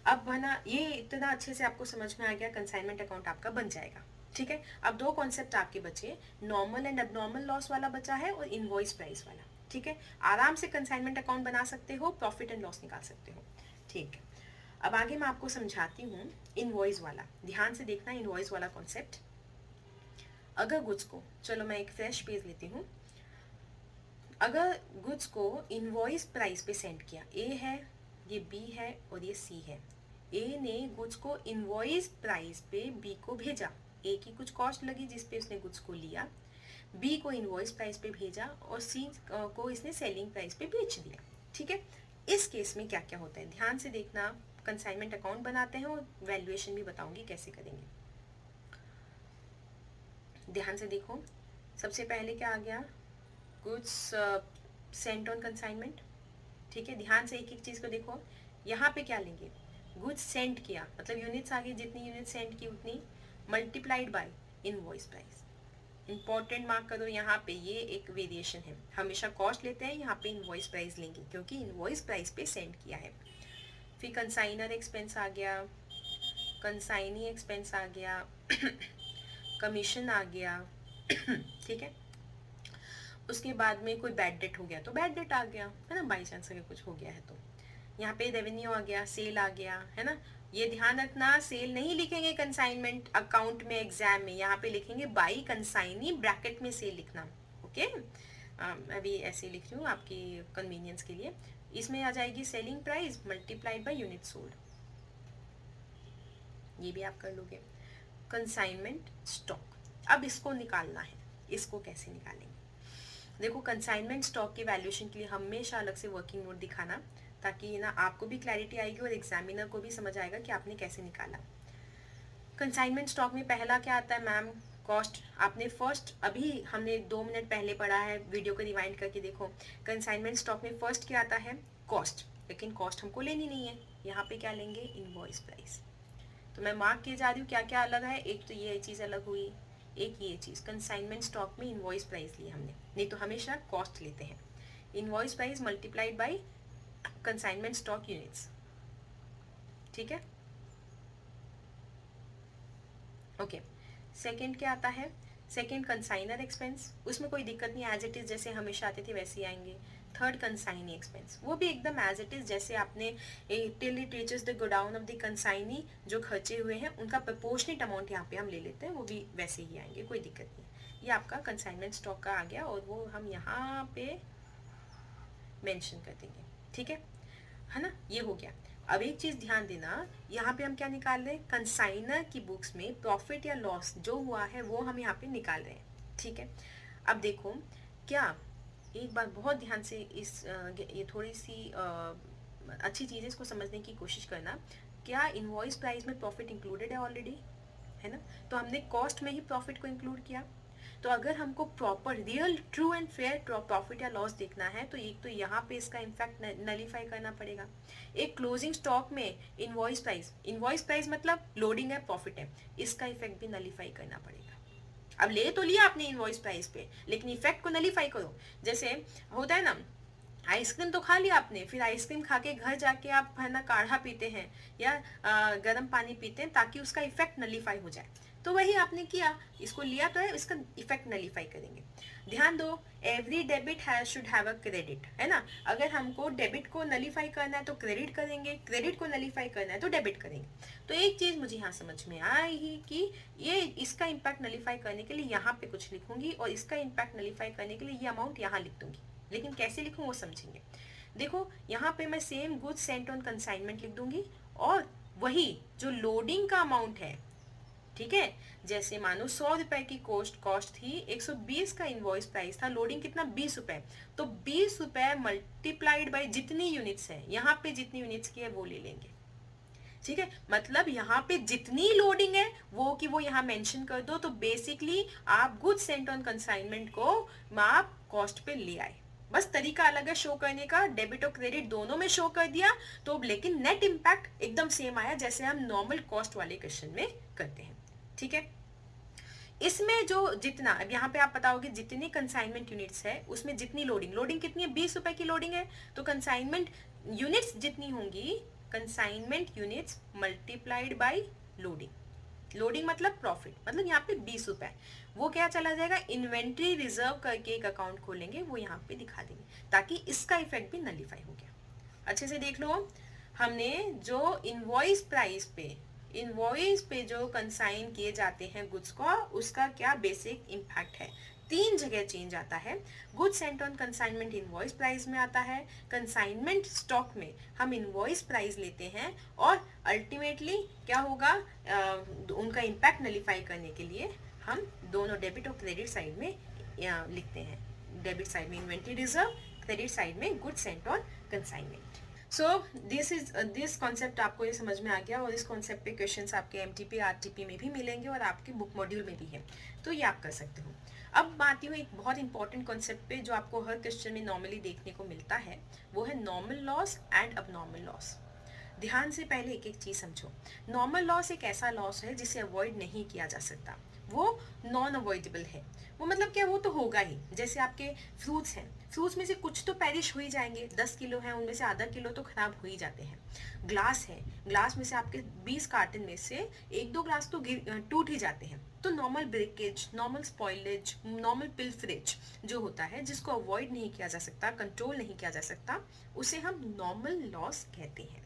अब है ना, ये इतना अच्छे से आपको समझ में आ गया, कंसाइनमेंट अकाउंट आपका बन जाएगा। ठीक है, अब 2 कॉन्सेप्ट आपके बचे, नॉर्मल एंड अबनॉर्मल लॉस वाला बचा है और इनवॉइस प्राइस वाला। ठीक है, आराम से कंसाइनमेंट अकाउंट बना सकते हो, प्रॉफिट एंड लॉस निकाल सकते हो। ठीक है, अब आगे मैं आपको समझाती हूँ इनवॉइस वाला, ध्यान से देखना इनवॉइस वाला कॉन्सेप्ट। अगर गुड्स को, चलो मैं एक फ्रेश पेज लेती हूँ, अगर गुड्स को इनवॉइस प्राइस पे सेंड किया, ए है, ये बी है और ये सी है, ए ने गुड्स को इनवॉइस प्राइस पे बी को भेजा, ए की कुछ कॉस्ट लगी जिस पे उसने गुड्स को लिया, बी को इनवॉइस प्राइस पे भेजा और सी को इसने सेलिंग प्राइस पे बेच दिया। ठीक है, इस केस में क्या क्या होता है ध्यान से देखना। कंसाइनमेंट अकाउंट बनाते हैं और वैल्यूएशन भी बताऊंगी कैसे करेंगे, ध्यान से देखो। सबसे पहले क्या आ गया, गुड्स सेंट ऑन कंसाइनमेंट। ठीक है, ध्यान से एक एक चीज़ को देखो, यहाँ पे क्या लेंगे, गुड्स सेंड किया, मतलब यूनिट्स आ गई, जितनी यूनिट सेंड की उतनी, multiplied by invoice price. Important mark करो यहाँ पे, ये एक वेरिएशन है, हमेशा कॉस्ट लेते हैं, यहाँ पे इनवॉइस प्राइस लेंगे क्योंकि इनवॉइस प्राइस पे सेंड किया है। फिर कंसाइनर एक्सपेंस आ गया, कंसाइनी एक्सपेंस आ गया, कमीशन आ गया। ठीक है, उसके बाद में कोई बैड डेट हो गया तो बैड डेट आ गया, है ना, बाई चांस अगर कुछ हो गया है तो। यहाँ पे रेवेन्यू आ गया, सेल आ गया, है ना। ये ध्यान रखना, सेल नहीं लिखेंगे कंसाइनमेंट अकाउंट में एग्जाम में, यहाँ पे लिखेंगे बाई कंसाइनी, ब्रैकेट में सेल लिखना। ओके, मैं भी ऐसे लिख रही हूँ आपकी कन्वीनियंस के लिए। इसमें आ जाएगी selling price multiplied by unit sold, ये भी आप कर लोगे। कंसाइनमेंट स्टॉक, अब इसको निकालना है, इसको कैसे निकालेंगे, देखो कंसाइनमेंट स्टॉक के वैल्यूएशन के लिए हमेशा अलग से वर्किंग नोट दिखाना, ताकि ना आपको भी क्लैरिटी आएगी और एग्जामिनर को भी समझ आएगा कि आपने कैसे निकाला। कंसाइनमेंट स्टॉक में पहला क्या आता है मैम, कॉस्ट। आपने फर्स्ट, अभी हमने 2 मिनट पहले पढ़ा है, वीडियो को रिवाइंड करके देखो। कंसाइनमेंट स्टॉक में फर्स्ट क्या आता है, कॉस्ट, लेकिन कॉस्ट हमको लेनी नहीं है, यहाँ पे क्या लेंगे, इनवॉइस प्राइस। तो मैं मार्क किए जा रही हूँ क्या क्या अलग है, एक तो ये चीज़ अलग हुई, एक ये चीज़, कंसाइनमेंट स्टॉक में इनवॉइस प्राइस ली हमने, नहीं तो हमेशा कॉस्ट लेते हैं। Invoice price multiplied by consignment stock units. ठीक है, ओके। सेकंड क्या आता है, सेकंड कंसाइनर एक्सपेंस, उसमें कोई दिक्कत नहीं, एज इट इज़ जैसे हमेशा आते थे वैसे ही आएंगे। थर्ड कंसाइनी एक्सपेंस, वो भी एकदम एज इट इज़ जैसे आपने till it reaches the godown of the consignee जो खर्चे हुए हैं उनका प्रपोर्शनेट अमाउंट यहाँ पे हम ले लेते हैं, वो भी वैसे ही आएंगे, कोई दिक्कत नहीं। ये आपका कंसाइनमेंट स्टॉक का आ गया और वो हम यहाँ पे मेंशन कर देंगे। ठीक है ना, ये हो गया। अब एक चीज़ ध्यान देना, यहाँ पे हम क्या निकाल रहे हैं, कंसाइनर की बुक्स में प्रॉफिट या लॉस जो हुआ है वो हम यहाँ पे निकाल रहे हैं। ठीक है, अब देखो क्या, एक बार बहुत ध्यान से इस ये थोड़ी सी अच्छी चीज़ है, इसको समझने की कोशिश करना। क्या इनवॉइस प्राइस में प्रॉफिट इंक्लूडेड है ऑलरेडी, है ना, तो हमने कॉस्ट में ही प्रॉफिट को इंक्लूड किया। तो अगर हमको proper real true and fair profit या लॉस देखना है तो एक तो यहाँ पे इसका इम्फैक्ट नलीफाई करना पड़ेगा। एक क्लोजिंग स्टॉक में इनवॉइस प्राइस मतलब लोडिंग है, प्रॉफिट है, इसका इफेक्ट भी नलीफाई करना पड़ेगा। अब ले तो लिया आपने इनवॉइस प्राइस पे, लेकिन इफेक्ट को नलीफाई करो। जैसे होता है ना, आइसक्रीम तो खा लिया आपने, फिर आइसक्रीम खा के घर जाके आप है ना काढ़ा पीते हैं या गर्म पानी पीते हैं ताकि उसका इफेक्ट नलीफाई हो जाए। तो वही आपने किया, इसको लिया तो है, इसका इफेक्ट नलीफाई करेंगे। ध्यान दो, every debit has should have a credit, है ना। अगर हमको डेबिट को नलीफाई करना है तो क्रेडिट करेंगे, क्रेडिट को नलीफाई करना है तो डेबिट करेंगे। तो एक चीज मुझे यहाँ समझ में आई ही कि ये इसका इम्पैक्ट नलीफाई करने के लिए यहाँ पे कुछ लिखूंगी और इसका इम्पैक्ट नलीफाई करने के लिए ये अमाउंट यहाँ लिख दूंगी, लेकिन कैसे लिखूं वो समझेंगे। देखो यहाँ पे मैं same goods sent on consignment लिख दूंगी और वही जो लोडिंग का अमाउंट है, ठीक है, जैसे मानो 100 रुपए की कॉस्ट थी, 120 का इनवॉइस प्राइस था, लोडिंग कितना 20 रुपए, तो 20 रुपए मल्टीप्लाइड बाय जितनी यूनिट्स है, यहाँ पे जितनी यूनिट्स की है वो ले लेंगे, ठीक है। मतलब यहाँ पे जितनी लोडिंग है वो यहाँ मेंशन कर दो, तो बेसिकली आप गुड्स सेंट ऑन कंसाइनमेंट को आप कॉस्ट पे ले आए। बस तरीका अलग है शो करने का, डेबिट और क्रेडिट दोनों में शो कर दिया, तो लेकिन नेट इम्पैक्ट एकदम सेम आया जैसे हम नॉर्मल कॉस्ट वाले क्वेश्चन में करते हैं, ठीक है। इसमें जो जितना, अब यहाँ पे आप बताओगे जितनी कंसाइनमेंट यूनिट्स है उसमें जितनी लोडिंग कितनी है, 20 रुपए की लोडिंग है, तो कंसाइनमेंट यूनिट्स जितनी होंगी, consignment units multiplied bye loading मतलब प्रॉफिट, मतलब यहाँ पे 20 रुपए, वो क्या चला जाएगा, इन्वेंट्री रिजर्व करके एक अकाउंट खोलेंगे, वो यहाँ पे दिखा देंगे, ताकि इसका इफेक्ट भी नलीफाई हो गया। अच्छे से देख लो, हमने जो इनवॉइस पे जो कंसाइन किए जाते हैं गुड्स का, उसका क्या बेसिक इम्पैक्ट है। 3 जगह चेंज आता है, goods sent on consignment invoice price में आता है, कंसाइनमेंट स्टॉक में हम इनवॉइस प्राइस लेते हैं, और अल्टीमेटली क्या होगा, उनका इम्पैक्ट नलीफाई करने के लिए हम दोनों डेबिट और क्रेडिट साइड में लिखते हैं, डेबिट साइड में इन्वेंट्री रिजर्व, क्रेडिट साइड में goods sent on consignment. So this concept आपको ये समझ में आ गया, और इस कॉन्सेप्ट पे क्वेश्चंस आपके एमटीपी आरटीपी में भी मिलेंगे और आपके बुक मॉड्यूल में भी है, तो ये आप कर सकते हो। अब आती हूँ एक बहुत इंपॉर्टेंट कॉन्सेप्ट पे जो आपको हर क्वेश्चन में नॉर्मली देखने को मिलता है, वो है normal loss and abnormal loss. ध्यान से पहले एक एक चीज समझो। नॉर्मल लॉस एक ऐसा लॉस है जिसे अवॉइड नहीं किया जा सकता, वो नॉन अवॉइडेबल है। वो मतलब क्या, वो तो होगा ही। जैसे आपके फ्रूट्स हैं, फ्रूट्स में से कुछ तो पेरिश हो ही जाएंगे, 10 किलो हैं उनमें से आधा किलो तो खराब हो ही जाते हैं। ग्लास है, ग्लास में से आपके 20 कार्टन में से 1-2 ग्लास तो टूट ही जाते हैं। तो normal breakage, normal spoilage, normal pilferage जो होता है, जिसको अवॉइड नहीं किया जा सकता, कंट्रोल नहीं किया जा सकता, उसे हम नॉर्मल लॉस कहते हैं।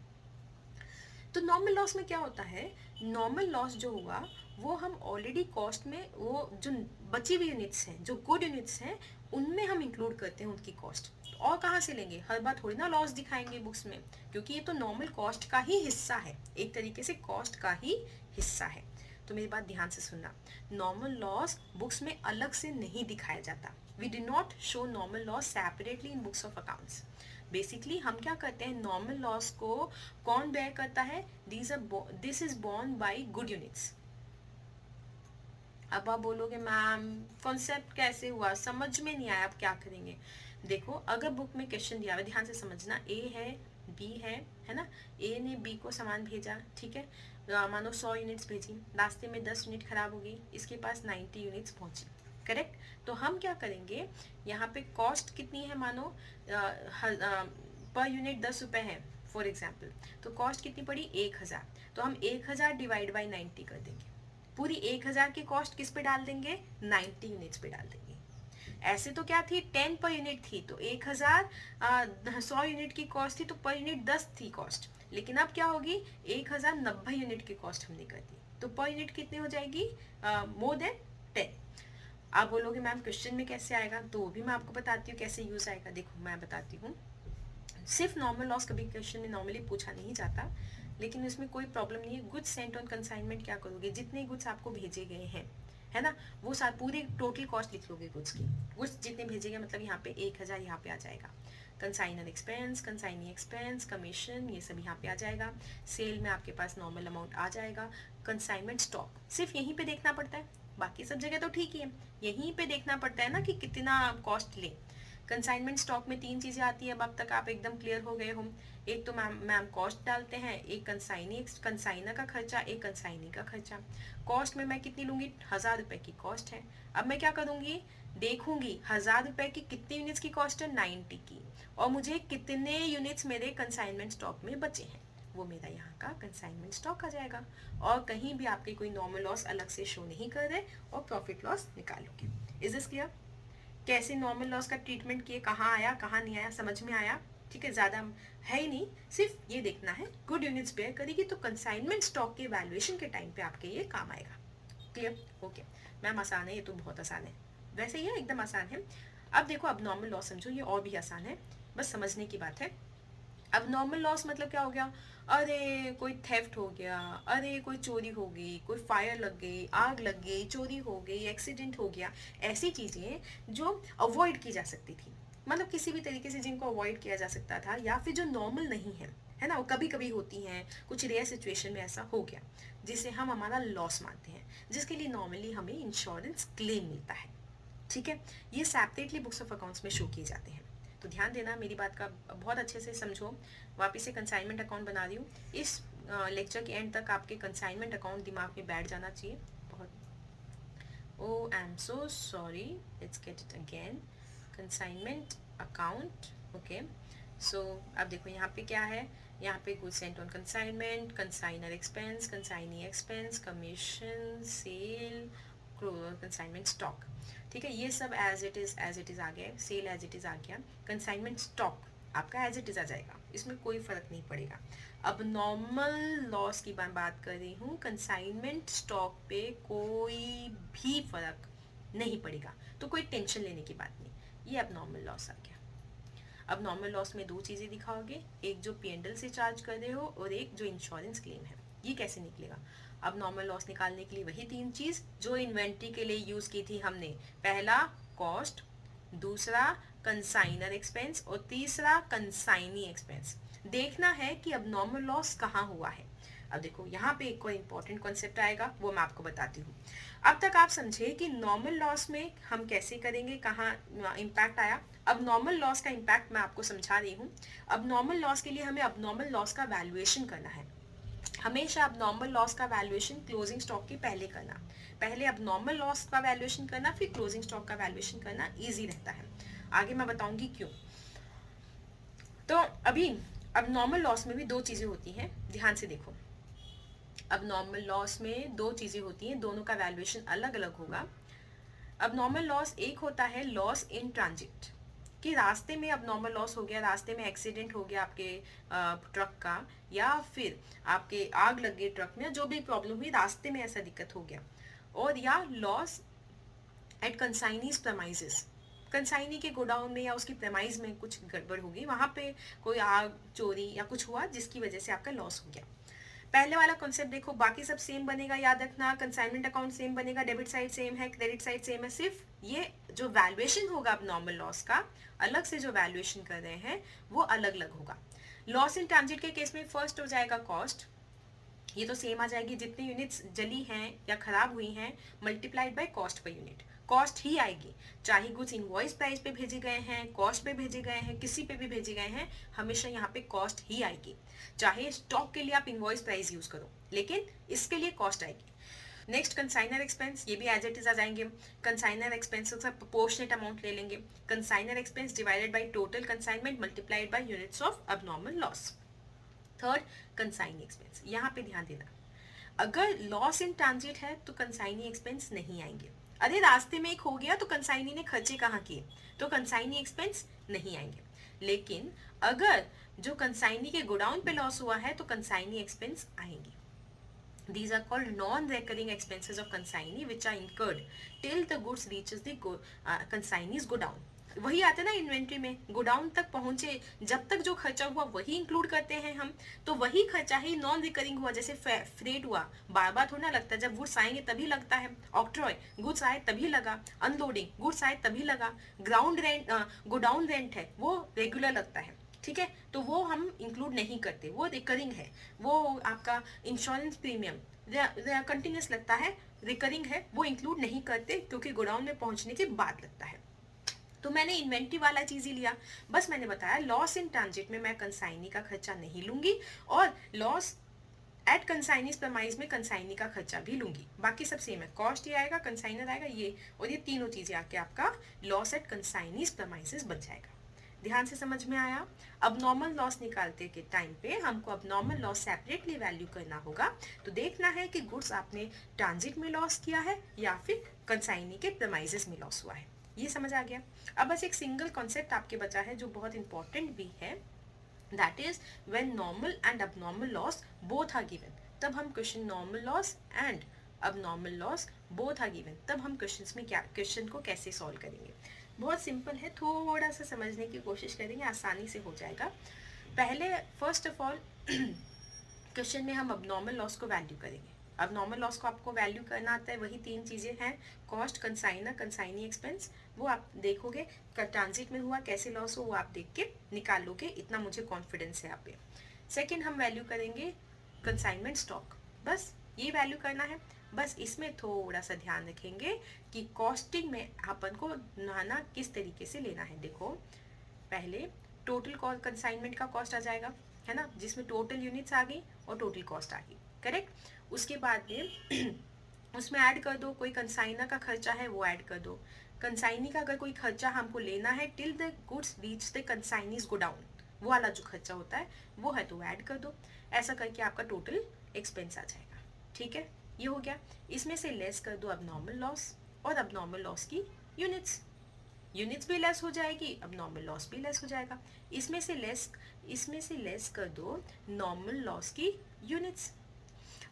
तो नॉर्मल लॉस में क्या होता है, नॉर्मल लॉस जो हुआ वो हम ऑलरेडी कॉस्ट में, वो जो बची हुई यूनिट्स हैं, जो गुड यूनिट्स हैं, उनमें हम इंक्लूड करते हैं उनकी कॉस्ट। और कहाँ से लेंगे, हर बार थोड़ी ना लॉस दिखाएंगे बुक्स में, क्योंकि ये तो नॉर्मल कॉस्ट का ही हिस्सा है, एक तरीके से कॉस्ट का ही हिस्सा है। तो मेरी बात ध्यान से सुनना, नॉर्मल लॉस बुक्स में अलग से नहीं दिखाया जाता। We do not show normal loss separately in books of accounts. Basically हम क्या करते हैं, नॉर्मल लॉस को कौन बेयर करता है, this is borne by good units. अब आप बोलोगे मैम कॉन्सेप्ट कैसे हुआ, समझ में नहीं आया, अब क्या करेंगे। देखो, अगर बुक में क्वेश्चन दिया हुआ, ध्यान से समझना, ए है, बी है ना, ए ने बी को सामान भेजा, ठीक है, मानो 100 यूनिट्स भेजी, रास्ते में 10 यूनिट खराब हो गई, इसके पास 90 यूनिट्स पहुंची, करेक्ट। तो हम क्या करेंगे, यहाँ पे कॉस्ट कितनी है, मानो पर यूनिट 10 रुपए है फॉर एग्जाम्पल, तो कॉस्ट कितनी पड़ी 1000, तो हम 1000 डिवाइड बाई 90 कर देंगे, पूरी 1000 की कॉस्ट किस पे डाल देंगे, 90 यूनिट्स पे डाल देंगे। ऐसे तो क्या थी, 10 पर यूनिट थी, तो 1000 100 यूनिट की कॉस्ट थी, तो पर यूनिट 10 थी कॉस्ट, लेकिन अब क्या होगी, 1090 यूनिट की कॉस्ट हमने कर दी, तो पर यूनिट कितनी हो जाएगी, मोर देन 10। आप बोलोगे मैम क्वेश्चन में कैसे आएगा, तो भी मैं आपको बताती हूँ कैसे यूज आएगा। देखो मैं बताती हूँ, सिर्फ नॉर्मल लॉस कभी क्वेश्चन में नॉर्मली पूछा नहीं जाता, लेकिन इसमें कोई प्रॉब्लम नहीं है। गुड्स सेंट ऑन कंसाइनमेंट क्या करोगे, जितने गुड्स आपको भेजे गए हैं, है ना, वो साथ पूरी टोटल कॉस्ट लिख लोगे गुड्स की, गुड्स जितने भेजे गए, मतलब यहाँ पे 1000 यहाँ पे आ जाएगा, consignor expense, consignee expense, commission, ये सब यहाँ पे आ जाएगा, सेल में आपके पास नॉर्मल अमाउंट आ जाएगा, कंसाइनमेंट स्टॉक सिर्फ यहीं पे देखना पड़ता है, बाकी सब जगह तो ठीक ही है, यहीं पे देखना पड़ता है ना कि कितना कॉस्ट ले। कंसाइनमेंट स्टॉक में 3 चीजें आती है, अब तक आप एकदम क्लियर हो गए हो, एक तो मैम कॉस्ट डालते हैं, एक कंसाइनर का खर्चा, एक कंसाइनी का खर्चा। कॉस्ट में मैं कितनी लूंगी, 1000 रुपए की कॉस्ट है, अब मैं क्या करूंगी, देखूंगी 1000 रुपए की कितनी यूनिट्स की कॉस्ट है, 90 की, और मुझे कितने यूनिट्स मेरे कंसाइनमेंट स्टॉक में बचे हैं, वो मेरा यहाँ का कंसाइनमेंट स्टॉक आ जाएगा। और कहीं भी आपके कोई नॉर्मल लॉस अलग से शो नहीं कर रहे और प्रॉफिट लॉस निकालोगे। Is this clear? कैसे नॉर्मल लॉस का ट्रीटमेंट किए, कहाँ आया कहाँ नहीं आया, समझ में आया? ठीक है, ज़्यादा है ही नहीं, सिर्फ ये देखना है गुड यूनिट्स बेयर करेगी तो कंसाइनमेंट स्टॉक के वैल्यूएशन के टाइम पे आपके ये काम आएगा। क्लियर? ओके मैम आसान है, ये तो बहुत आसान है, वैसे ये एकदम आसान है। अब देखो अब नॉर्मल लॉस समझो, ये और भी आसान है, बस समझने की बात है। अब नॉर्मल लॉस मतलब क्या हो गया? अरे कोई थेफ्ट हो गया, अरे कोई चोरी हो गई, कोई फायर लग गई, आग लग गई, चोरी हो गई, एक्सीडेंट हो गया, ऐसी चीज़ें जो अवॉइड की जा सकती थी, मतलब किसी भी तरीके से जिनको अवॉइड किया जा सकता था, या फिर जो नॉर्मल नहीं है ना, वो कभी कभी होती हैं, कुछ रेयर सिचुएशन में ऐसा हो गया जिसे हम हमारा लॉस मानते हैं, जिसके लिए नॉर्मली हमें इंश्योरेंस क्लेम मिलता है। ठीक है, ये सेपरेटली बुक्स ऑफ अकाउंट्स में शो किए जाते हैं, तो ध्यान देना मेरी बात का, बहुत अच्छे से समझो। वापस से कंसाइनमेंट अकाउंट बना रही हूँ, इस लेक्चर के एंड तक आपके कंसाइनमेंट अकाउंट दिमाग में बैठ जाना चाहिए। बहुत oh I am so sorry, let's get it again, consignment account. Okay so अब देखो यहाँ पे क्या है, यहाँ पे goods sent on consignment, consignor expense, consignee expense, commission, sale, consignment stock. ठीक है, ये सब एज इट इज़ आ गया, सेल एज इट इज़ आ गया, कंसाइनमेंट स्टॉक आपका एज इट इज़ आ जाएगा, इसमें कोई फ़र्क नहीं पड़ेगा। अब नॉर्मल लॉस की बात कर रही हूँ, कंसाइनमेंट स्टॉक पे कोई भी फ़र्क नहीं पड़ेगा, तो कोई टेंशन लेने की बात नहीं, ये अब नॉर्मल लॉस आ गया। अब नॉर्मल लॉस में दो चीज़ें दिखाओगे, एक जो P&L से चार्ज कर रहे हो और एक जो इंश्योरेंस क्लेम है। ये कैसे निकलेगा? अब नॉर्मल लॉस निकालने के लिए वही तीन चीज़ जो इन्वेंट्री के लिए यूज़ की थी हमने, पहला कॉस्ट, दूसरा कंसाइनर एक्सपेंस और तीसरा कंसाइनी एक्सपेंस। देखना है कि अब नॉर्मल लॉस कहाँ हुआ है। अब देखो यहाँ पे एक और इम्पॉर्टेंट कॉन्सेप्ट आएगा, वो मैं आपको बताती हूँ। अब तक आप समझे कि नॉर्मल लॉस में हम कैसे करेंगे, कहाँ इम्पैक्ट आया। अब नॉर्मल लॉस का इम्पैक्ट मैं आपको समझा रही हूँ। अब नॉर्मल लॉस के लिए हमें अब नॉर्मल लॉस का वैल्यूएशन करना है। हमेशा अब नॉर्मल लॉस का वैल्यूएशन क्लोजिंग स्टॉक के पहले करना, पहले अब नॉर्मल लॉस का वैल्यूएशन करना, फिर क्लोजिंग स्टॉक का वैल्यूएशन करना ईजी रहता है। आगे मैं बताऊंगी क्यों। तो अभी अब नॉर्मल लॉस में भी दो चीज़ें होती हैं, ध्यान से देखो। अब नॉर्मल लॉस में दो चीज़ें होती हैं, दोनों का वैल्यूएशन अलग अलग होगा। अब नॉर्मल लॉस एक होता है लॉस इन ट्रांजिट, कि रास्ते में अब नॉर्मल लॉस हो गया, रास्ते में एक्सीडेंट हो गया आपके ट्रक का, या फिर आपके आग लग गई ट्रक में, जो भी प्रॉब्लम हुई रास्ते में ऐसा दिक्कत हो गया। और या लॉस एट कंसाइनीज प्रेमाइजेस, कंसाइनी के गोडाउन में या उसकी प्रेमाइज में कुछ गड़बड़ होगी, वहाँ पे कोई आग, चोरी या कुछ हुआ जिसकी वजह से आपका लॉस हो गया। पहले वाला कॉन्सेप्ट देखो, बाकी सब सेम बनेगा, याद रखना, कंसाइनमेंट अकाउंट सेम बनेगा, डेबिट साइड सेम है, क्रेडिट साइड सेम है, सिर्फ ये जो वैल्यूएशन होगा अब नॉर्मल लॉस का, अलग से जो वैल्यूएशन कर रहे हैं वो अलग अलग होगा। लॉस इन ट्रांजिट के केस में फर्स्ट हो जाएगा कॉस्ट, ये तो सेम आ जाएगी, जितनी यूनिट्स जली हैं या खराब हुई हैं multiplied by cost per unit, cost ही आएगी, चाहे गुड्स इनवॉइस प्राइस पे भेजे गए हैं, कॉस्ट पे भेजे गए हैं, किसी पे भी भेजे गए हैं, हमेशा यहाँ पे कॉस्ट ही आएगी। चाहे स्टॉक के लिए आप इनवॉइस प्राइस यूज करो, लेकिन इसके लिए कॉस्ट आएगी। नेक्स्ट कंसाइनर एक्सपेंस, ये भी एज इट इज आ जाएंगे। कंसाइनर एक्सपेंस का प्रोपोर्शनेट अमाउंट ले लेंगे, consignor expense divided by total consignment multiplied by units of abnormal loss. Third consignee expense, यहाँ पे ध्यान देना, अगर लॉस इन ट्रांजिट है तो कंसाइनी एक्सपेंस नहीं आएंगे। अरे रास्ते में एक हो गया तो कंसाइनी ने खर्चे कहाँ किए, तो कंसाइनी एक्सपेंस नहीं आएंगे। लेकिन अगर जो कंसाइनी के गोडाउन पे लॉस हुआ है तो कंसाइनी एक्सपेंस आएंगी। These are called non-recurring expenses of consignee which are incurred till the goods reaches the consignee's godown. वही आते ना इन्वेंट्री में, गोडाउन तक पहुंचे जब तक जो खर्चा हुआ वही इंक्लूड करते हैं हम, तो वही खर्चा ही नॉन रिकरिंग हुआ। जैसे फ्रेट हुआ, बार बार थोड़ा लगता है, जब गुड्स आएंगे तभी लगता है। ऑक्ट्रॉय, गुड्स आए तभी लगा, अनलोडिंग, गुड्स आए तभी लगा। ग्राउंड रेंट, गोडाउन रेंट है वो रेगुलर लगता है, ठीक है, तो वो हम इंक्लूड नहीं करते, वो रिकरिंग है। वो आपका इंश्योरेंस प्रीमियम कंटिन्यूस लगता है, रिकरिंग है, वो इंक्लूड नहीं करते क्योंकि गोडाउन में पहुंचने के बाद लगता है। तो मैंने इन्वेंट्री वाला चीज ही लिया, बस मैंने बताया लॉस इन ट्रांजिट में मैं कंसाइनी का खर्चा नहीं लूंगी और लॉस एट कंसाइनीज प्रमाइज में कंसाइनी का खर्चा भी लूंगी, बाकी सब सेम है, कॉस्ट ही आएगा, कंसाइनर आएगा, ये और ये तीनों चीजें आके आपका लॉस एट कंसाइनीज प्रमाइजेस बन जाएगा। ध्यान से समझ में आया? अब नॉर्मल लॉस निकालते के टाइम पे हमको अब नॉर्मल लॉस सेपरेटली वैल्यू करना होगा। तो देखना है कि गुड्स आपने ट्रांजिट में लॉस किया है या फिर कंसाइनी के प्रेमाइजेस में लॉस हुआ है। ये समझ आ गया? अब बस एक सिंगल कॉन्सेप्ट आपके बचा है जो बहुत इंपॉर्टेंट भी है, that is when normal and abnormal loss both are given, तब हम question normal loss and abnormal loss both are given, तब हम क्वेश्चन को कैसे सॉल्व करेंगे। बहुत सिंपल है, थोड़ा सा समझने की कोशिश करेंगे, आसानी से हो जाएगा। पहले फर्स्ट ऑफ ऑल क्वेश्चन में हम abnormal लॉस को वैल्यू करेंगे। abnormal लॉस को आपको वैल्यू करना आता है, वही 3 चीज़ें हैं, कॉस्ट, कंसाइनर, कंसाइनी एक्सपेंस, वो आप देखोगे। ट्रांजिट में हुआ कैसे लॉस हो वो आप देख के निकालोगे, इतना मुझे कॉन्फिडेंस है आप पे। सेकेंड हम वैल्यू करेंगे कंसाइनमेंट स्टॉक, बस ये वैल्यू करना है। बस इसमें थोड़ा सा ध्यान रखेंगे कि कॉस्टिंग में अपन को नाना किस तरीके से लेना है। देखो पहले टोटल कंसाइनमेंट का कॉस्ट आ जाएगा, है ना, जिसमें टोटल यूनिट्स आ गई और टोटल कॉस्ट आ गई, करेक्ट। उसके बाद में उसमें ऐड कर दो, कोई कंसाइनर का खर्चा है वो ऐड कर दो। कंसाइनी का अगर कोई खर्चा हमको लेना है till the goods reach the consignee's godown, वो वाला जो खर्चा होता है वो है तो ऐड कर दो। ऐसा करके आपका टोटल एक्सपेंस आ जाएगा, ठीक है। ये हो गया। इसमें से लेस कर दो abnormal लॉस और abnormal लॉस की यूनिट्स भी लेस हो जाएगी, abnormal लॉस भी लेस हो जाएगा। इसमें से लेस कर दो नॉर्मल लॉस की यूनिट्स।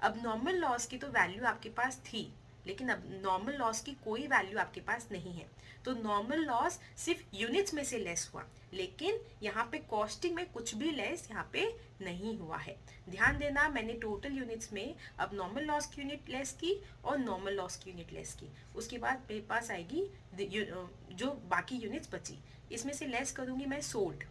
अब नॉर्मल लॉस की तो वैल्यू आपके पास थी, लेकिन अब नॉर्मल लॉस की कोई वैल्यू आपके पास नहीं है, तो नॉर्मल लॉस सिर्फ यूनिट्स में से लेस हुआ, लेकिन यहाँ पे कॉस्टिंग में कुछ भी लेस यहाँ पे नहीं हुआ है। ध्यान देना, मैंने टोटल यूनिट्स में अब नॉर्मल लॉस की यूनिट लेस की और नॉर्मल लॉस की यूनिट लेस की। उसके बाद मेरे पास आएगी जो बाकी यूनिट्स बची, इसमें से लेस करूंगी मैं सोल्ड,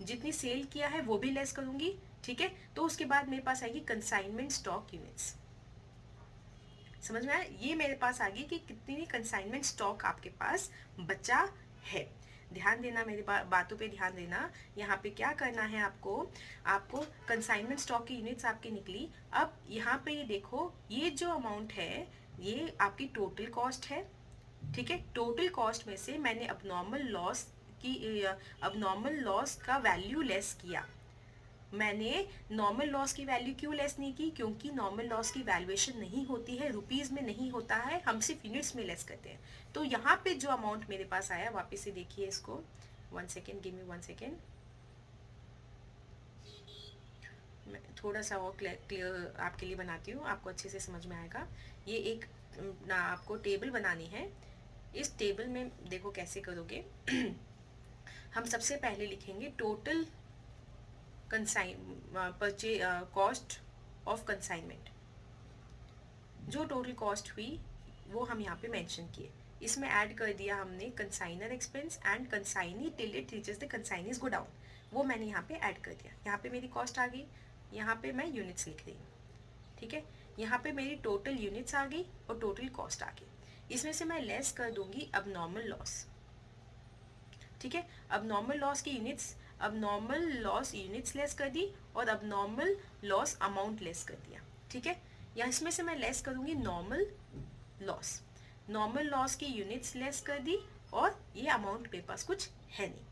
जितनी सेल किया है वो भी लेस करूंगी, ठीक है। तो उसके बाद मेरे पास आएगी कंसाइनमेंट स्टॉक यूनिट्स। समझ में आया? ये मेरे पास आ गई कि कितनी कंसाइनमेंट स्टॉक आपके पास बचा है। ध्यान देना, मेरी बातों पे ध्यान देना। यहाँ पे क्या करना है आपको कंसाइनमेंट स्टॉक की यूनिट्स आपकी निकली। अब यहाँ पे ये देखो, ये जो अमाउंट है ये आपकी टोटल कॉस्ट है, ठीक है। टोटल कॉस्ट में से मैंने abnormal लॉस का वैल्यू लेस किया। मैंने नॉर्मल लॉस की वैल्यू क्यों लेस नहीं की? क्योंकि नॉर्मल लॉस की वैल्यूएशन नहीं होती है, रुपीज में नहीं होता है, हम सिर्फ यूनिट्स में लेस करते हैं। तो यहाँ पे जो अमाउंट मेरे पास आया, वापस से देखिए इसको, 1 सेकेंड, गिव मी 1 सेकेंड, मैं थोड़ा सा और क्लियर आपके लिए बनाती हूँ, आपको अच्छे से समझ में आएगा। ये एक ना आपको टेबल बनानी है। इस टेबल में देखो कैसे करोगे हम सबसे पहले लिखेंगे टोटल कॉस्ट ऑफ कंसाइनमेंट। जो टोटल कॉस्ट हुई वो हम यहाँ पे मेंशन किए। इसमें ऐड कर दिया हमने consignor expense and consignee till it reaches the consignee's godown, वो मैंने यहाँ पे ऐड कर दिया। यहाँ पे मेरी कॉस्ट आ गई, यहाँ पे मैं यूनिट्स लिख रही हूँ, ठीक है। यहाँ पे मेरी टोटल यूनिट्स आ गई और टोटल कॉस्ट आ गई। इसमें से मैं लेस कर दूंगी abnormal लॉस, ठीक है। abnormal लॉस की units, abnormal loss units less कर दी और abnormal लॉस अमाउंट लेस कर दिया, ठीक है। या इसमें से मैं लेस करूंगी नॉर्मल लॉस, नॉर्मल लॉस की यूनिट्स लेस कर दी और ये अमाउंट मेरे पास कुछ है नहीं,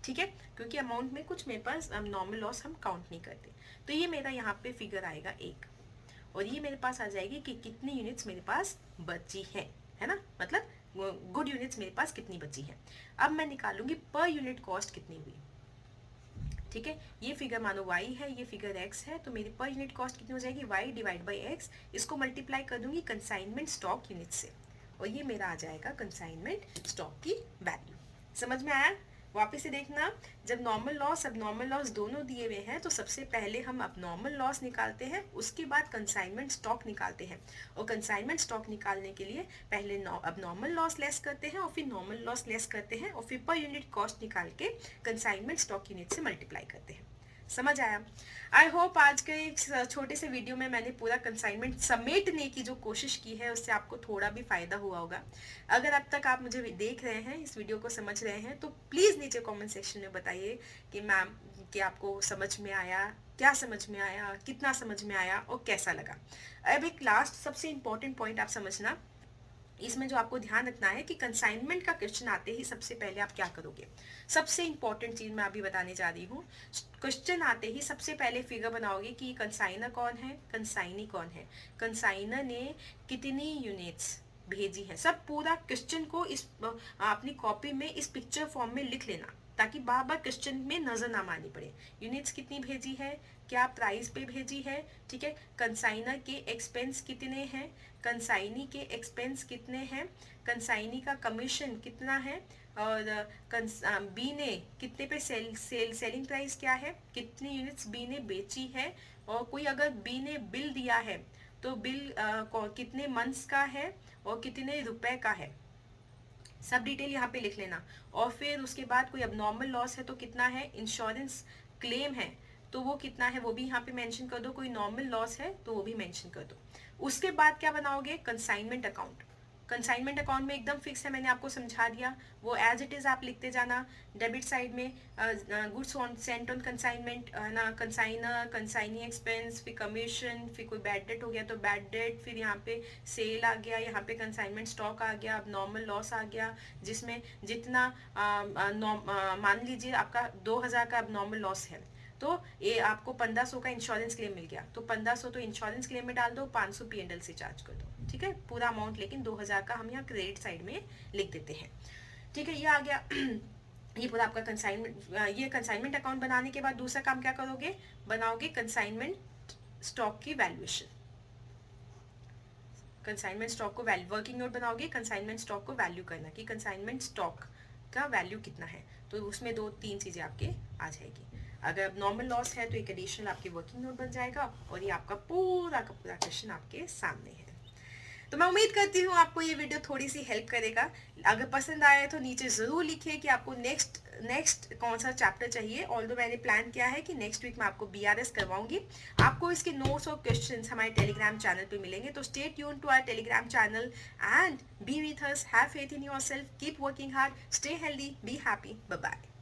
ठीक है, क्योंकि अमाउंट में कुछ मेरे पास नॉर्मल लॉस हम काउंट नहीं करते। तो ये मेरा यहाँ पे फिगर आएगा 1, और ये मेरे पास आ जाएगी कि कितनी यूनिट्स मेरे पास बची है ना, मतलब गुड यूनिट्स मेरे पास कितनी बची है। अब मैं निकालूंगी पर यूनिट कॉस्ट कितनी हुई, ठीक है। ये फिगर मानो y है, ये फिगर x है, तो मेरी पर यूनिट कॉस्ट कितनी हो जाएगी, y डिवाइड बाई x। इसको मल्टीप्लाई कर दूंगी कंसाइनमेंट स्टॉक यूनिट से, और ये मेरा आ जाएगा कंसाइनमेंट स्टॉक की वैल्यू। समझ में आया? वापस से देखना, जब नॉर्मल लॉस abnormal लॉस दोनों दिए हुए हैं तो सबसे पहले हम abnormal लॉस निकालते हैं, उसके बाद कंसाइनमेंट स्टॉक निकालते हैं, और कंसाइनमेंट स्टॉक निकालने के लिए पहले abnormal लॉस लेस करते हैं और फिर नॉर्मल लॉस लेस करते हैं, और फिर पर यूनिट कॉस्ट निकाल के कंसाइनमेंट स्टॉक यूनिट से मल्टीप्लाई करते हैं। समझ आया? आई होप आज के एक छोटे से वीडियो में मैंने पूरा कंसाइनमेंट समेटने की जो कोशिश की है उससे आपको थोड़ा भी फायदा हुआ होगा। अगर अब तक आप मुझे देख रहे हैं, इस वीडियो को समझ रहे हैं, तो प्लीज़ नीचे कमेंट सेक्शन में बताइए कि मैम कि आपको समझ में आया, क्या समझ में आया, कितना समझ में आया और कैसा लगा। अब एक लास्ट सबसे इम्पोर्टेंट पॉइंट आप समझना, इसमें जो आपको ध्यान रखना है कि कंसाइनमेंट का क्वेश्चन आते ही सबसे पहले आप क्या करोगे। सबसे इंपॉर्टेंट चीज मैं अभी बताने जा रही हूँ। क्वेश्चन आते ही सबसे पहले फिगर बनाओगे कि कंसाइनर कौन है, कंसाइनी कौन है, कंसाइनर ने कितनी यूनिट्स भेजी है। सब पूरा क्वेश्चन को इस अपनी कॉपी में इस पिक्चर फॉर्म में लिख लेना, ताकि बार बार क्वेश्चन में नजर ना मारनी पड़े। यूनिट्स कितनी भेजी है, क्या प्राइस पे भेजी है, ठीक है। कंसाइनर के एक्सपेंस कितने हैं, कंसाइनी के एक्सपेंस कितने हैं, कंसाइनी का कमीशन कितना है, और बी ने कितने पे सेलिंग प्राइस क्या है, कितनी यूनिट्स बी ने बेची है, और कोई अगर बी ने बिल दिया है तो बिल कितने मंथ्स का है और कितने रुपए का है। सब डिटेल यहाँ पे लिख लेना। और फिर उसके बाद कोई अबनॉर्मल लॉस है तो कितना है, इंश्योरेंस क्लेम है तो वो कितना है वो भी यहाँ पे मेंशन कर दो, कोई नॉर्मल लॉस है तो वो भी मेंशन कर दो। उसके बाद क्या बनाओगे, कंसाइनमेंट अकाउंट। कंसाइनमेंट अकाउंट में एकदम फिक्स है, मैंने आपको समझा दिया, वो एज इट इज आप लिखते जाना। डेबिट साइड में गुड्स सेंट ऑन कंसाइनमेंट ना, कंसाइनर, कंसाइनी एक्सपेंस, फिर कमीशन, फिर कोई बैड डेट हो गया तो बैड डेट, फिर यहाँ पे सेल आ गया, यहाँ पे कंसाइनमेंट स्टॉक आ गया, अब नॉर्मल लॉस आ गया, जिसमें जितना मान लीजिए आपका 2000 का अब नॉर्मल लॉस है तो ये आपको 1500 का इंश्योरेंस क्लेम मिल गया तो 1500 तो इंश्योरेंस क्लेम में डाल दो, 500 P&L से चार्ज कर दो, ठीक है। पूरा अमाउंट लेकिन 2000 का हम यहाँ क्रेडिट साइड में लिख देते हैं, ठीक है। ये आ गया ये पूरा आपका कंसाइनमेंट। ये कंसाइनमेंट अकाउंट बनाने के बाद दूसरा काम क्या करोगे, बनाओगे कंसाइनमेंट स्टॉक की वैल्यूएशन। कंसाइनमेंट स्टॉक को वर्किंग नोट बनाओगे, कंसाइनमेंट स्टॉक को वैल्यू करना कि कंसाइनमेंट स्टॉक का वैल्यू कितना है, तो उसमें 2-3 चीजें आपके आ जाएगी। अगर नॉर्मल लॉस है तो एक एडिशनल आपके वर्किंग नोट बन जाएगा, और ये आपका पूरा का पूरा क्वेश्चन आपके सामने है। तो मैं उम्मीद करती हूँ आपको ये वीडियो थोड़ी सी हेल्प करेगा। अगर पसंद आए तो नीचे जरूर लिखिए कि आपको नेक्स्ट कौन सा चैप्टर चाहिए। ऑल्दो मैंने प्लान किया है कि नेक्स्ट वीक मैं आपको BRS करवाऊंगी। आपको इसके नोट्स और क्वेश्चंस हमारे टेलीग्राम चैनल पे मिलेंगे, तो stay tune to our Telegram channel and be with us, have faith in yourself, keep working hard, stay healthy, be happy, bye bye.